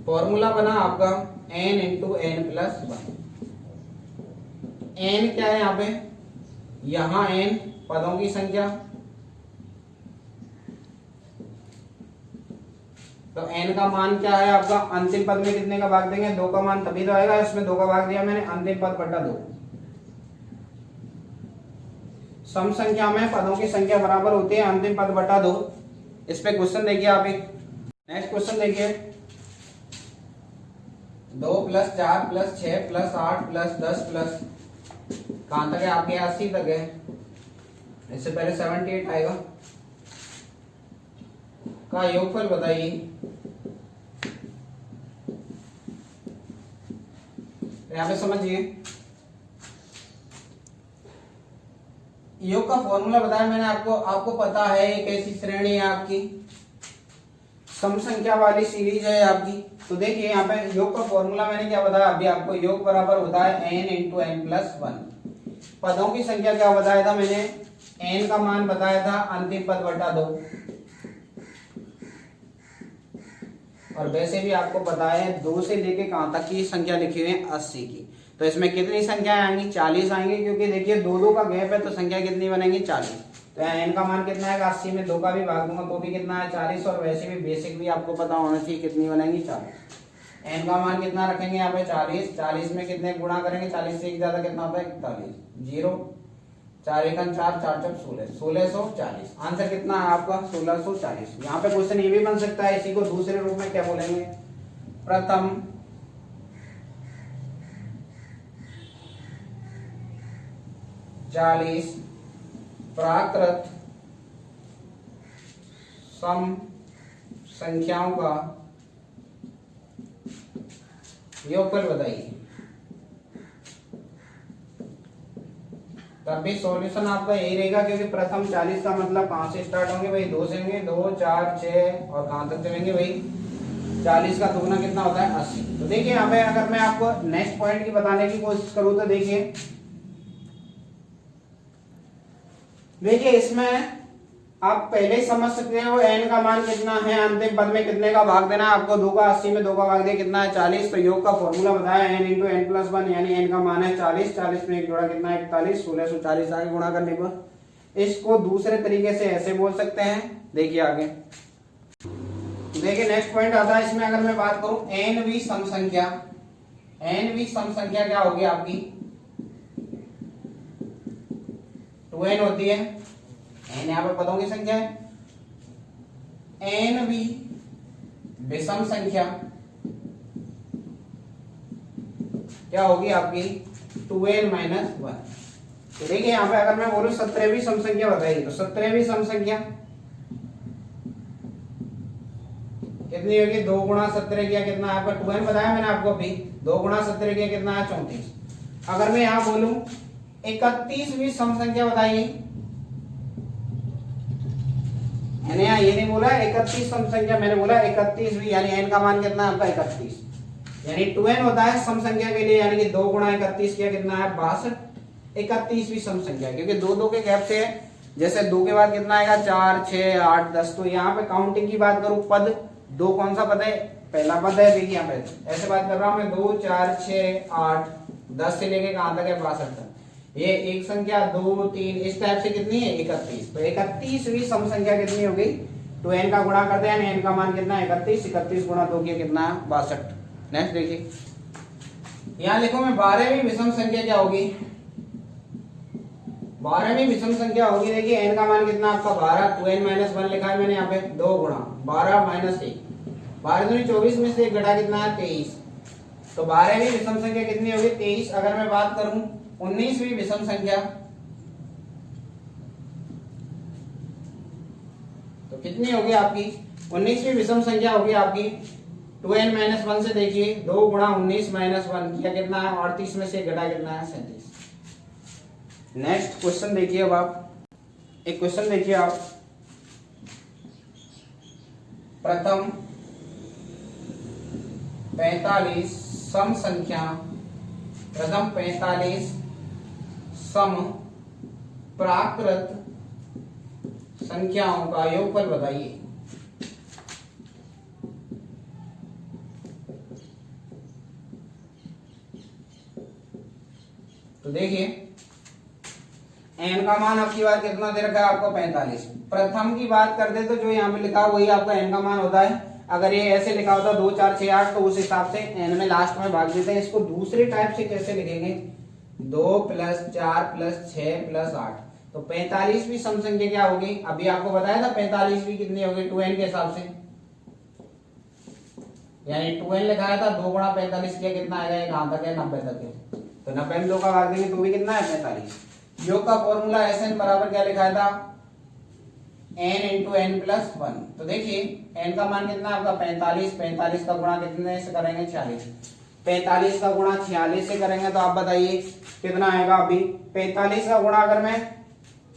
फॉर्मूला बना आपका n into n plus 1। n क्या है यहाँ पे, यहाँ n पदों की संख्या तो n का मान क्या है आपका, अंतिम पद में कितने का भाग देंगे, 2 का मान तभी तो आएगा, इसमें 2 का भाग दिया मैंने, अंतिम पद बटा 2। सम संख्या में पदों की संख्या बराबर होती है, अंतिम पद बटा 2। इस पे क्वेश्चन देखिए आप एक, नेक्स्ट क्वेश्चन देखिए, 2 + 4 + 6 + 8 + 10 प्लस कहां तक है आपके, 80 तक है। इससे पहले 78 आएगा का योगफल बताइए। यहाँ पे समझिए, योग का फॉर्मूला बताया मैंने आपको, आपको पता है एक ऐसी श्रेणी है आपकी, सम संख्या वाली सीरीज है आपकी। तो देखिए यहाँ पे योग का फॉर्मूला मैंने क्या बताया अभी आपको, योग बराबर होता है n × n+1। पदों की संख्या क्या बताया था मैंने, n का मान बताया था, अंतिम पद बटा 2। और वैसे भी आपको पता है 2 से लेके कहां तक की संख्या लिखी हुई है, 80 की। तो इसमें कितनी संख्याएं आएंगी, 40 आएंगी, क्योंकि देखिए 2 का गैप है, तो संख्या कितनी बनेगी, 40। तो यहाँ n का मान कितना है, 80 में 2 का भी भाग दूंगा तो भी कितना है, 40। और वैसे भी बेसिक भी आपको पता होना चाहिए कितनी बनेगी, 40। n का मान कितना रखेंगे यहाँ पे, 40। 40 में कितने गुणा करेंगे, 40 से एक ज्यादा कितना होता है, 41। 0 4 × 4 4 × 16 1640। आंसर कितना है आपका, 1640। यहाँ पे क्वेश्चन ये भी बन सकता है, इसी को दूसरे रूप में क्या बोलेंगे, प्रथम चालीस प्राकृत सम संख्याओं का योगफल बताइए। तब भी सॉल्यूशन आपका यही रहेगा, क्योंकि प्रथम 40 का मतलब कहां से स्टार्ट होंगे भाई, 2 से होंगे, 2 4 6 और कहां तक चलेंगे भाई, 40 का दुगना कितना होता है, 80। तो देखिए यहाँ पे अगर मैं आपको नेक्स्ट पॉइंट की बताने की कोशिश करूं तो देखिए इसमें आप पहले ही समझ सकते हो n का मान कितना है, अंतिम पद में कितने का भाग देना है आपको, 2 का 80 में 2 का भाग दिया कितना है, 40। तो योग का फॉर्मूला बताया n × n+1, यानी n का मान है 40। 40 में एक जोड़ा कितना है, 41। 1640 आगे गुणा करने पर इसको दूसरे तरीके से ऐसे बोल सकते हैं। देखिए आगे, देखिए नेक्स्ट पॉइंट आता है इसमें, अगर मैं बात करूं nवीं सम संख्या, nवीं सम संख्या क्या होगी आपकी, 2n होती है, n यहाँ पे पदों की संख्या है। nवीं विषम संख्या क्या होगी आपकी, 2n - 1। तो देखिए यहाँ पे अगर मैं बोलूं 17वीं सम संख्या बताइए, तो 17वीं सम संख्या कितनी होगी, 2 × 17 किया कितना है आपका, 2n बताया मैंने आपको अभी, 2 × 17 किया कितना है, 34। अगर मैं यहाँ बोलूं 31वीं सम संख्या बताइए, मैंने यहाँ ये नहीं बोला 31 सम संख्या, मैंने बोला 31वीं, यानी n का मान कितना है आपका, 31। यानी 2n होता है सम संख्या के लिए, यानी कि 2 × 31 किया कितना है, 62। 31वीं सम संख्या, क्योंकि 2 के गैप से जैसे 2 के बाद कितना आएगा, 4 6 8 10। तो यहाँ पे काउंटिंग की बात करूं, पद 2 कौन सा पद है, पहला पद है। देखिए यहाँ पे ऐसे बात कर रहा हूं मैं, 2 4 6 8 10 से लेके कहां तक है, 62 तक। ये एक संख्या 2 3 इस टाइप से कितनी है, 31। तो 31वीं सम संख्या कितनी हो गई, 2n का गुणा करते हैं, n का मान कितना है, 31। 31 × 2 किया कितना है, 62। नेक्स्ट देखिए, यहाँ लिखो मैं 12वीं विषम संख्या क्या होगी, 12वीं विषम संख्या होगी। देखिए n का मान कितना आपका 12, 2n - 1 लिखा है मैंने यहाँ पे, 2 × 12 - 1, 12 दूनी 24 में से 1 घटा कितना है, 23। तो 12वीं विषम संख्या कितनी होगी, 23। अगर मैं बात करूं 19वीं विषम संख्या, तो कितनी होगी आपकी, 19वीं विषम संख्या होगी आपकी 2n - 1 से। देखिए 2 × 19 - 1 किया कितना है, 38 में से घटा कितना है, 37। नेक्स्ट क्वेश्चन देखिए, अब आप एक क्वेश्चन देखिए आप, प्रथम 45 सम संख्या, प्रथम 45 सम प्राकृत संख्याओं का योगफल बताइए। तो देखिए n का मान आपकी बात कितना दे रखा है आपको, 45। प्रथम की बात करते तो जो यहाँ पे लिखा है वही आपका n का मान होता है। अगर ये ऐसे लिखा होता 2 4 6 8 तो उस हिसाब से n में लास्ट में भाग देते हैं। इसको दूसरे टाइप से कैसे लिखेंगे, 2 + 4 + 6 + 8, तो 45 भी सम संख्या क्या होगी, अभी आपको बताया था 45 भी कितनी होगी 2n के हिसाब से, यानी 2n लिखाया था, 2 × 45 किया कितना आएगा, ये कहां तक है 90 तक है, तो 90 में 2 का भाग देंगे तो भी कितना है 45। योग का फॉर्मूला Sn बराबर क्या लिखाया था, n × n + 1, तो देखिए n का मान कितना है आपका 45, 45 का गुणा कितने से करेंगे 46, 45 का गुणा 46 से करेंगे तो आप बताइए कितना आएगा। अभी 45 का गुणा अगर मैं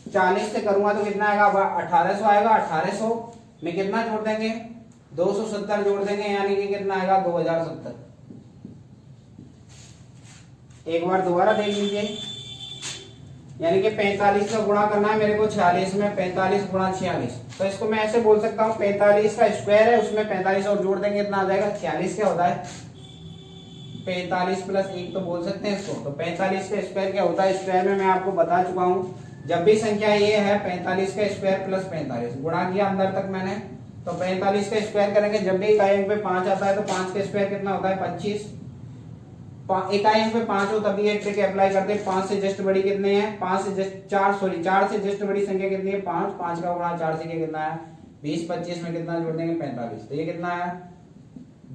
40 से करूंगा तो कितना आएगा, 1800 आएगा, 1800 में कितना जोड़ देंगे 270 जोड़ देंगे, यानी कि कितना आएगा 2070। एक बार दोबारा देख लीजिए, यानी कि 45 का गुणा करना है मेरे को 46 में, 45 × 46, तो इसको मैं ऐसे बोल सकता हूँ 45 का स्क्वायर है, उसमें 45 और जोड़ देंगे कितना आ जाएगा 46 क्या होता है 45 + 1 तो बोल सकते हैं इसको। तो 45 का स्क्वायर क्या होता है, स्क्वायर में मैं आपको बता चुका हूँ, जब भी संख्या ये है 45 का स्क्वायर + 45 गुणा किया अंदर तक मैंने, तो 45 का स्क्वायर करेंगे, जब भी इकाई अंक पे 5 आता है तो 5 का स्क्वायर कितना होता है 25, इकाई अंक पे 5 हो तभी ये ट्रिक अप्लाई करते हैं। 5 से जस्ट बड़ी कितने हैं, 5 से जस्ट 4 से जस्ट बड़ी संख्या कितनी है 5, 5 का गुणा 4 से कितना है 20, 25 में कितना जोड़ देंगे 45, तो ये कितना है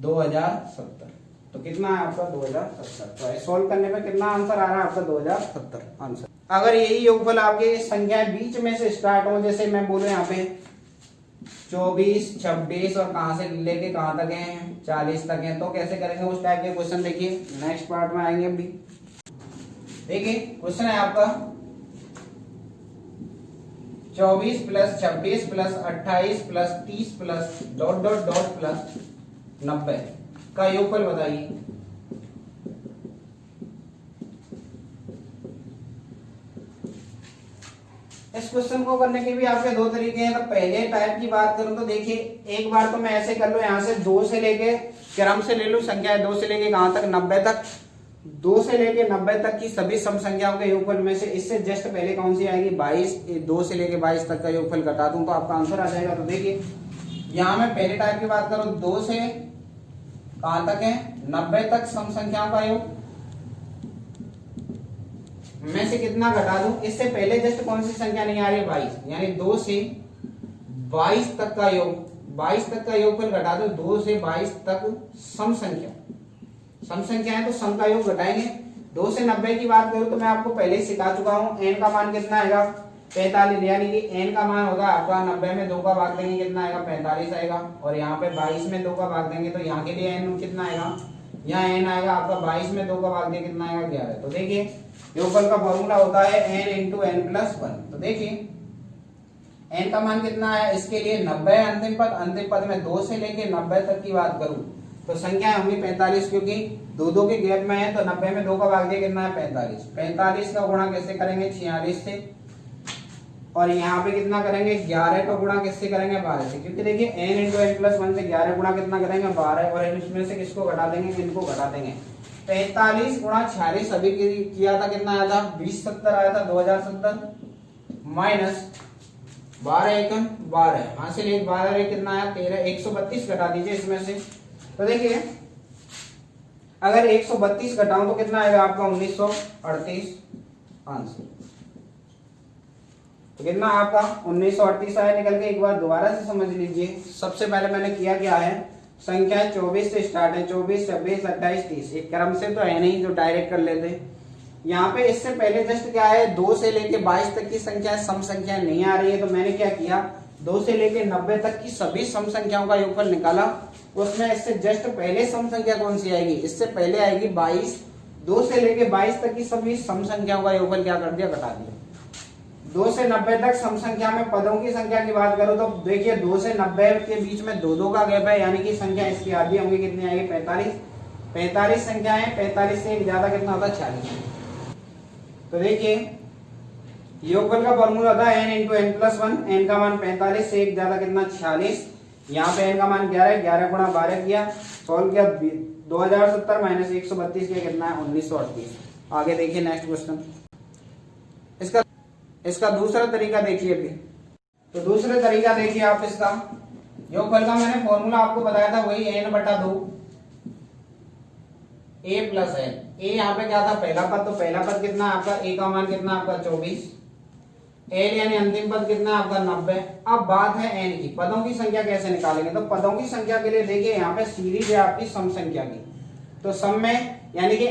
2070, तो कितना है आपका 2070। तो सॉल्व करने में कितना आंसर आ रहा है आपका 2070 आंसर। अगर यही योगफल आपके संख्याएं बीच में से स्टार्ट हो, जैसे मैं बोलूं यहाँ पे 24, 26 और कहां से लेके कहां तक है 40 तक है, तो कैसे करेंगे उस टाइप के क्वेश्चन देखिए नेक्स्ट पार्ट में आएंगे। अभी देखिए क्वेश्चन है आपका 24 + 26 + 28 + 30 + ... + 90 का योगफल बताइए। इस क्वेश्चन को करने के भी आपके 2 तरीके हैं। तो पहले टाइप की बात करूं तो देखिए एक बार तो मैं ऐसे कर लूं, यहां से 2 से लेके क्रम से ले लूं संख्या 2 से लेके कहां तक 90 तक, 2 से लेके 90 तक की सभी सम संख्याओं के योगफल में से इससे जस्ट पहले कौन सी आएगी 22, 2 से लेके 22 तक का योगफल घटा दूं तो आपका आंसर आ जाएगा। तो देखिए यहां मैं पहले टाइप की बात करूं 2 से कहां तक है 90 तक सम संख्याओं का योग में से कितना घटा दूं, इससे पहले जस्ट कौन सी संख्या नहीं आ रही है 22, यानी 2 से 22 तक का योग, 22 तक का योगफल घटा दो 2 से 22 तक सम संख्या है तो सम का योग घटाएंगे। 2 से 90 की बात करूं तो मैं आपको पहले ही सिखा चुका हूं, n का मान कितना आएगा 45, यानी कि n का मान होगा आपका 90 में 2 का भाग देंगे कितना आएगा 45 आएगा, और यहाँ पे 22 में 2 का भाग देंगे तो यहाँ के लिए n कितना आएगा, यहाँ n आएगा आपका 22 में 2 का भाग देंगे कितना आएगा 11। तो देखिए योगफल का फॉर्मूला होता है n × n + 1। तो देखिए n का मान कितना है इसके लिए 90 है अंतिम पद में 2 से लेके 90 तक की बात करूं तो संख्या होंगी 45, क्योंकि 2 के गैप में है तो 90 में 2 का भाग दिया कितना है 45, 45 का गुणा कैसे करेंगे 46 से, और यहाँ पे कितना करेंगे 11 का गुणा किससे करेंगे 12 से, क्योंकि देखिए n × n + 1 से 11 गुणा कितना करेंगे 12, और इसमें से किसको घटा देंगे इनको घटा देंगे। 45 × 46 अभी किया था कितना आया था 2070 आया था 2070 माइनस 12 एकम 12 हासिल 1 12 कितना आया 13, 132 घटा दीजिए इसमें से। तो देखिए अगर 132 घटाऊं तो कितना आएगा आपका 1938 आंसर। तो कितना आपका 1938 आया निकल के। एक बार दोबारा से समझ लीजिए, सबसे पहले मैंने किया क्या है, संख्या 24 से स्टार्ट है, 24 26 28 30, एक क्रम से तो है नहीं जो डायरेक्ट कर लेते। यहाँ पे इससे पहले जस्ट क्या है 2 से लेके 22 तक की संख्या सम संख्या नहीं आ रही है, तो मैंने क्या किया 2 से लेके 90 तक की सभी सम संख्याओं का योगफल निकाला। उसमें इससे जस्ट पहले सम संख्या कौन सी आएगी, इससे पहले आएगी 22। 2 से लेके 22 तक की सभी सम संख्याओं का योगफल क्या कर दिया, घटा दिया। 2 से 90 तक सम संख्या में पदों की संख्या की बात करो तो देखिए 2 से 90 के बीच में 2 का गैप है, यानी कि संख्या इसकी आधी होंगी, कितनी आएगी 45। 45 संख्या है, 45 से एक ज्यादा कितना होता है 40। तो देखिए योगफल का फॉर्मूला था n × n + 1, n का मान 45 से एक ज्यादा कितना 46, यहाँ पे n का मान 11 है, 11 × 12 किया, सॉल्व किया 2070 माइनस 132 किया कितना है 1938। आगे देखिए नेक्स्ट क्वेश्चन, इसका दूसरा तरीका देखिए। अभी तो दूसरा तरीका देखिए आप इसका, योगफल का मैंने फॉर्मूला आपको बताया था, वही n बटा 2 a प्लस एन। ए यहाँ पे क्या था, पहला पद, तो पहला पद कितना आपका, a का मान कितना आपका 24, एल यानी अंतिम पद कितना आपका 90। अब बात है n की, पदों की संख्या कैसे निकालेंगे। तो पदों की संख्या के लिए देखिए यहाँ पे सीरीज है आपकी सम संख्या की, तो सम में यानी कि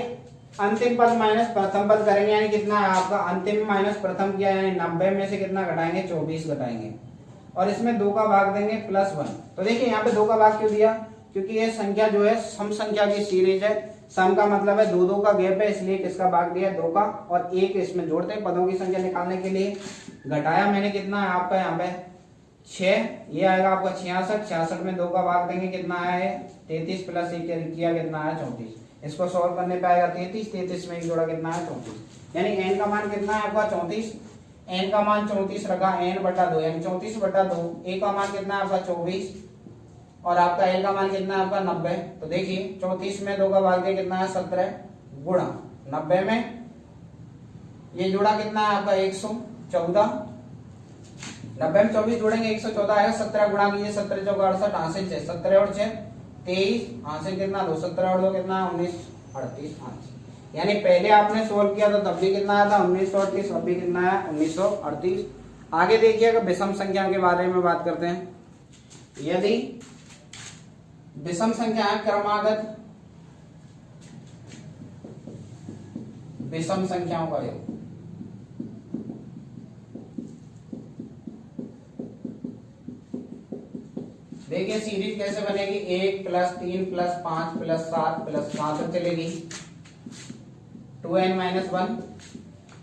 अंतिम पद माइनस प्रथम पद करेंगे, यानी कितना है आपका, अंतिम माइनस प्रथम किया यानी 90 में से कितना घटाएंगे, 24 घटाएंगे, और इसमें 2 का भाग देंगे +1। तो देखिए यहाँ पे 2 का भाग क्यों दिया, क्योंकि ये संख्या जो है सम संख्या की सीरीज है। सम का मतलब है 2 2 का गैप है, इसलिए किसका भाग दिया, 2 का, और 1 इसमें जोड़ते हैं पदों की संख्या निकालने के लिए। घटाया मैंने कितना है आपका यहाँ पे 6, ये आएगा आपका 66, 66 में 2 का भाग देंगे, कितना आया है 33, प्लस 1 किया कितना आया 34। इसको सॉल्व करने पे आएगा 33, 33 में 1 जोड़ा कितना है 34, यानी n का मान कितना है आपका 34, n का मान 34 रखा, n बटा 2 यानी 34 बटा 2, a का मान कितना है आपका 24, और आपका l का मान कितना है आपका 90। तो देखिए 34 में 2 का भाग दिया कितना है 17, गुणा 90 में ये जोड़ा कितना है आपका 114, 90 में 24 जोड़ेंगे 114 आएगा, 17 गुणा कीजिए, 17 चौका 68, 68 17 और 6 23, 68 कितना 2, 17 और 2 कितना 19, 38 68। यानी पहले आपने सोल्व किया था तब भी कितना आया था 1938, अब भी कितना है 1938। आगे देखिएगा विषम संख्या के बारे में बात करते हैं। यदि विषम संख्या है क्रमागत विषम संख्याओं का योग, देखिए सीरीज कैसे बनेगी, 1 + 3 + 5 + 7 + 5 तक चलेगी 2n-1।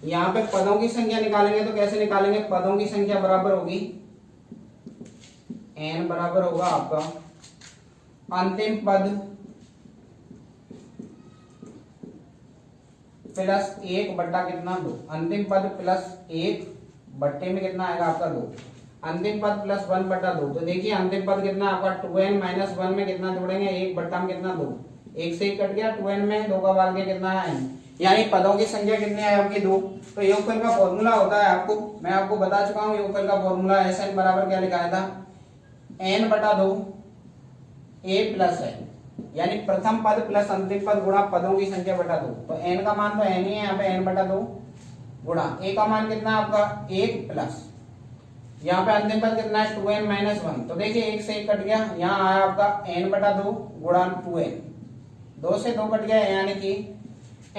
यहाँ पे पदों की संख्या निकालेंगे तो कैसे निकालेंगे, पदों की संख्या बराबर होगी n बराबर होगा आपका अंतिम पद प्लस 1 बट्टा कितना 2, अंतिम पद प्लस 1 बट्टे में कितना आएगा आपका 2, अंतिम पद प्लस 1 बटा 2। तो देखिए अंतिम पद कितना आपका 2n-1 में कितना जोड़ेंगे, 1 बट्टा में कितना 2, 1 से 1 कट गया, 2n में 2 का भाग दिया कितना है n, यानी पदों की संख्या कितनी है आपकी 2। तो योगफल का फॉर्मूला होता है आपको, मैं आपको बता चुका हूँ योगफल का फॉर्मूला, Sn बराबर क्या लिखाया था, n बटा 2 a प्लस n, यानी प्रथम पद प्लस अंतिम पद गुणा पदों की संख्या बटा 2। तो n का मान तो n ही है यहाँ पे, n बटा 2 गुणा a का मान कितना आपका 1 प्लस यहाँ पे अंतिम पद कितना है 2n-1। तो देखिए 1 से 1 कट गया, यहाँ आया आपका n बटा 2 गुणा 2n, 2 से 2 कट गया, यानी कि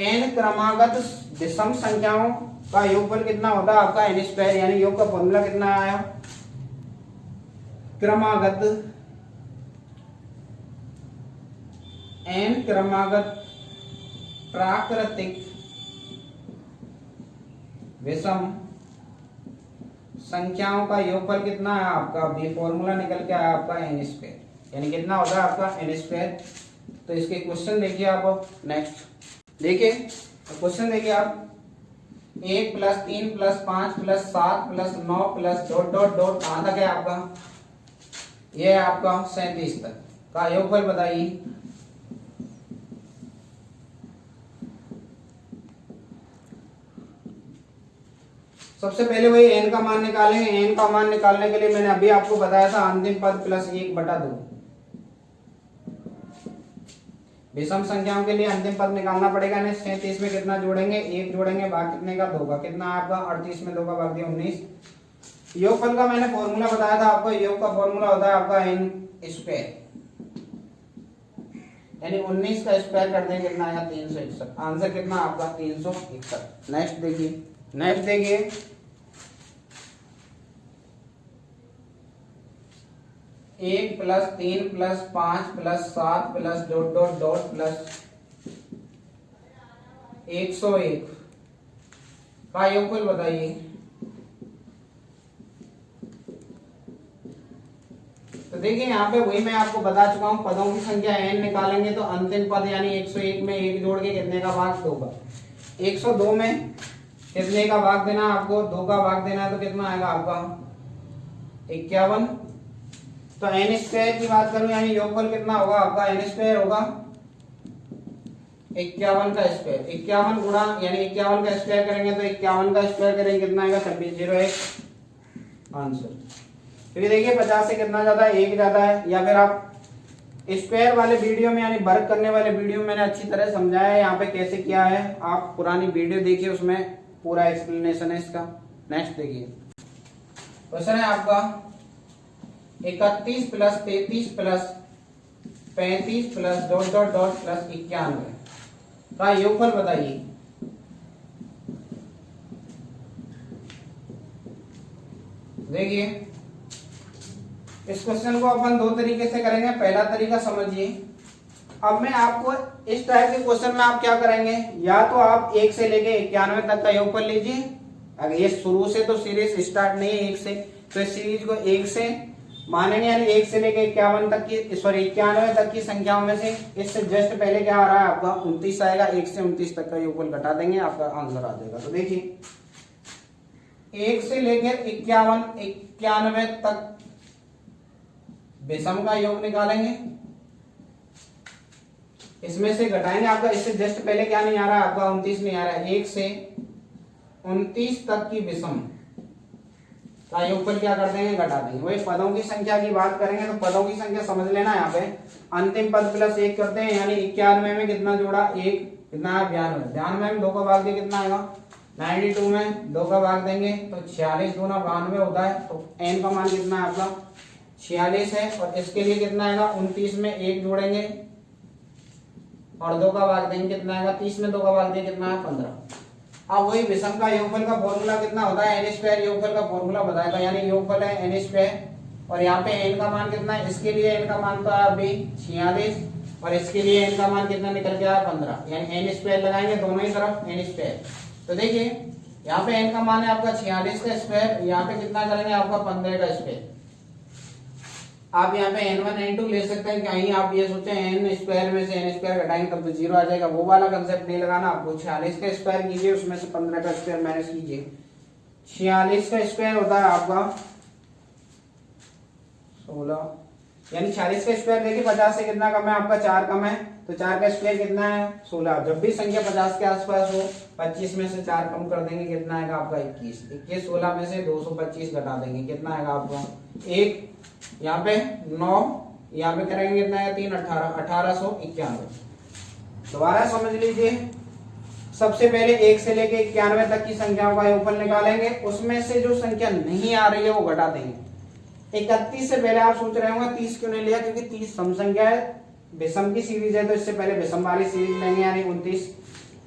n क्रमागत विषम संख्याओं का योगफल कितना होता है आपका n², यानी योग का फॉर्मूला कितना आया, क्रमागत n क्रमागत प्राकृतिक विषम संख्याओं का योगफल कितना है आपका, ये फॉर्मूला निकल के आया आपका n², यानी कितना होता है आपका n²। तो इसके क्वेश्चन देखिए आप, नेक्स्ट देखिए क्वेश्चन देखिए आप, 1 + 3 + 5 + 7 + 9 + डॉट डॉट डॉट कहां तक है आपका, ये है आपका 37 तक का योगफल बताइए। सबसे पहले वही n का मान निकालेंगे, n का मान निकालने के लिए मैंने अभी आपको बताया था अंतिम पद प्लस 1 बटा 2। विषम संख्याओं के लिए अंतिम पद निकालना पड़ेगा, 37 में कितना जोड़ेंगे, 1 जोड़ेंगे, भाग कितने का 2 का, कितना आपका 38 में 2 का भाग दिया 19। योगफल का मैंने फॉर्मूला बताया था आपको, योग का फॉर्मूला होता है आपका n², यानी 19 का स्क्वायर कर देंगे कितना आएगा 361, आंसर कितना आपका 361। नेक्स्ट देखिए, नेक्स्ट देखिए 1 + 3 + 5 + 7 + डॉट डॉट डॉट प्लस 101 का योगफल बताइए। तो देखिए यहाँ पे वही मैं आपको बता चुका हूँ, पदों की संख्या n निकालेंगे तो अंतिम पद यानी 101 में 1 जोड़ के कितने का भाग 2 का, 102 में कितने का भाग देना आपको, 2 का भाग देना है, तो कितना आएगा आपका 51। तो n² की बात करूं यानी योगफल कितना होगा आपका, n² होगा 51 का स्क्वायर, 51 गुणा यानी 51 का स्क्वायर करेंगे तो 51 का स्क्वायर करेंगे कितना आएगा 2601 आंसर। क्योंकि देखिए 50 से कितना ज्यादा है, 1 ज्यादा है। या फिर आप स्क्वायर वाले वीडियो में यानी वर्क करने वाले वीडियो में मैंने अच्छी तरह समझाया है यहाँ पे कैसे किया है, आप पुरानी वीडियो देखिए, उसमें पूरा एक्सप्लेनेशन है इसका। नेक्स्ट देखिए क्वेश्चन है आपका 31 plus 33 plus 35 plus dot dot dot plus 91 का योगफल बताइए। देखिए इस क्वेश्चन को अपन दो तरीके से करेंगे। पहला तरीका समझिए, अब मैं आपको इस टाइप के क्वेश्चन में आप क्या करेंगे, या तो आप 1 से लेके 91 तक का योगफल लीजिए। अगर ये शुरू से तो सीरीज स्टार्ट नहीं है 1 से, तो इस सीरीज को 1 से मानेंगे, यानी 1 से लेके 51 तक की, सॉरी 91 तक की संख्याओं में से इससे जस्ट पहले क्या आ रहा है आपका 29 आएगा। 1 से 29 तक का योगफल घटा देंगे, आपका आंसर आ जाएगा। तो देखिए 1 से लेकर 91 तक विषम का योग निकालेंगे, इसमें से घटाएंगे। आपका इससे जस्ट पहले क्या नहीं आ रहा है, आपका 29 नहीं आ रहा है। 1 से 29 तक की विषम का योगफल क्या कर देंगे, घटा देंगे। वही पदों की संख्या की बात करेंगे तो पदों की संख्या समझ लेना। यहाँ पे अंतिम पद प्लस 1 करते हैं, यानी 91 में कितना जोड़ा, 1 कितना है 92। 92 में 2 का भाग दिया कितना आएगा, 92 में 2 का भाग देंगे तो 46 दूना 92 होता है। तो n का मान कितना है आपका 46 है। और इसके लिए कितना आएगा, 29 में 1 जोड़ेंगे और 2 का भाग देंगे, कितना आएगा 30 में 2 का भाग देंगे कितना है 15। अब वही विषम का योगफल का फॉर्मूला कितना होता है, n स्क्वायर योगफल का फॉर्मूला बताएगा, यानी योगफल है n स्क्वायर। और यहाँ पे n का मान कितना है, इसके लिए n का मान तो है अभी 46 और इसके लिए n का मान कितना निकल के आया 15, यानी n स्क्वायर लगाएंगे दोनों ही तरफ n स्क्वायर। तो देखिए यहाँ पे n का मान है आपका 46 का स्क्वायर, यहाँ पे कितना करेंगे आपका 15 का स्क्वायर। आप यहाँ पे n1 n2 ले सकते हैं, कहीं आप ये सोचे n स्क्वायर में से n स्क्वायर घटाएंगे तब तो 0 आ जाएगा, वो वाला कंसेप्ट नहीं लगाना आपको। 46 का स्क्वायर कीजिए, उसमें से 15 का स्क्वायर माइनस कीजिए। 46 का स्क्वायर होता है आपका 16, यानी 46 का स्क्वायर देखिए 50 से कितना कम है आपका 4 कम है, तो 4 का स्क्वायर कितना है 16। जब भी संख्या 50 के आसपास हो 25 में से 4 कम कर देंगे, कितना आएगा आपका 21। 21 16 में से 225 घटा देंगे, कितना आएगा आपका 1, यहाँ पे 9, यहाँ पे करेंगे कितना है 3 18 1891। दोबारा समझ लीजिए, सबसे पहले 1 से लेके 91 तक की संख्याओं का योगफल निकालेंगे, उसमें से जो संख्या नहीं आ रही है वो घटा देंगे। 31 से पहले आप सोच रहे होंगे 30 क्यों नहीं लिया, क्योंकि 30 सम संख्या है, विषम की सीरीज है, तो इससे पहले विषम वाली सीरीज लेंगे, यानी 29।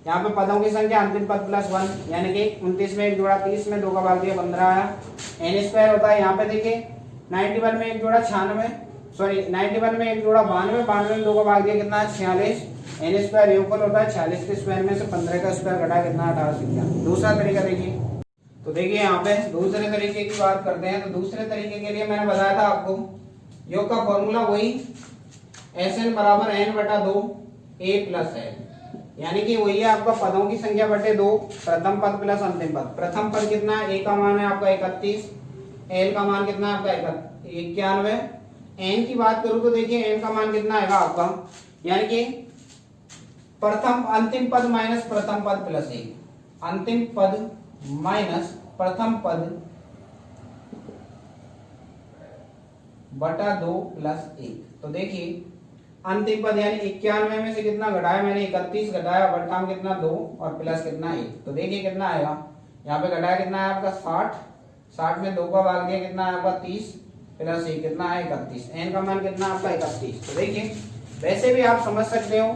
यहाँ पे पदों की संख्या अंतिम पद प्लस 1, यानी कि 29 में 1 जोड़ा 30 में 2 का भाग दिया 15 आया। n स्क्वायर होता है, यहाँ पे देखिए 91 में 1 जोड़ा 96, सॉरी 91 में 1 जोड़ा 92, 92 में 2 का भाग दिया कितना है 46। n स्क्वायर योगफल होता है 46 के स्क्वायर में से 15 का स्क्वायर घटा कितना 18 से क्या। दूसरा तरीका देखिए, तो देखिए यहाँ पे दूसरे तरीके की बात करते हैं। तो दूसरे तरीके के लिए मैंने बताया था आपको, योग का फॉर्मूला वही Sn बराबर n बटा 2 a प्लस l, यानी कि वही है आपका पदों की संख्या बटे 2, प्रथम पद प्लस अंतिम पद। प्रथम पद कितना है, a का मान है आपका 31, l का मान कितना है आपका 91। n की बात करूं तो देखिए n का मान कितना आएगा आपका, यानी कि प्रथम अंतिम पद माइनस प्रथम पद प्लस 1, अंतिम पद माइनस प्रथम पद बटा 2 प्लस 1। तो देखिए अंतिम पद यानी 91 में से कितना घटाया मैंने 31 घटाया, बटा में कितना 2 और प्लस कितना 1। तो देखिए कितना आएगा, यहाँ पे घटाया कितना है आपका 60, 60 में 2 का भाग दिया कितना है आपका 30 प्लस 1 कितना है 31। n का मान कितना आपका 31। तो देखिए वैसे भी आप समझ सकते हो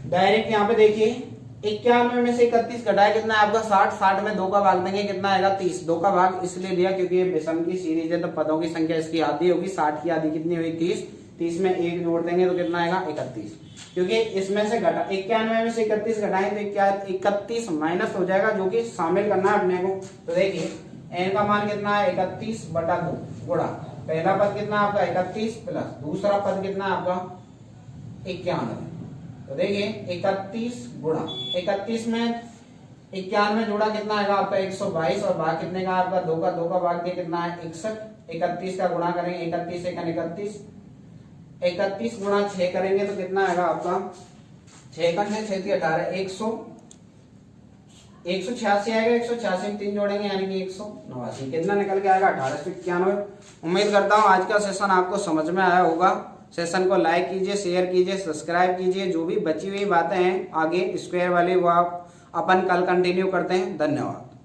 डायरेक्ट, यहाँ पे देखिए 91 में से 31 घटाया कितना है आपका 60, 60 में 2 का भाग देंगे कितना आएगा 30। 2 का भाग इसलिए लिया क्योंकि ये विषम की सीरीज है, तो पदों की संख्या इसकी आधी होगी, 60 की आधी कितनी हुई 30, 30 में 1 जोड़ देंगे तो कितना आएगा 31। क्योंकि इसमें से घटा 91 में से 31 घटाएं तो क्या 31 माइनस हो जाएगा, जो कि शामिल करना है अपने को। तो देखिए n का मान कितना है 31 बटा 2 गुणा पहला पद कितना आपका 31 प्लस दूसरा पद कितना आपका 91। तो देखिए 31 गुणा 31 में 91 जोड़ा कितना आएगा आपका 122 और भाग कितने का आपका 2 का भाग दिया कितना है 61। 31 का गुणा करेंगे 31 से 31, 31 गुणा 6 करेंगे तो कितना आएगा आपका 6 का 6 18, 186 आएगा, 186 में 3 जोड़ेंगे यानी कि 189। कितना निकल के आएगा? 1891। उम्मीद करता हूँ आज का सेशन आपको समझ में आया होगा। सेशन को लाइक कीजिए, शेयर कीजिए, सब्सक्राइब कीजिए। जो भी बची हुई बातें हैं आगे स्क्वायर वाली वो आप अपन कल कंटिन्यू करते हैं। धन्यवाद।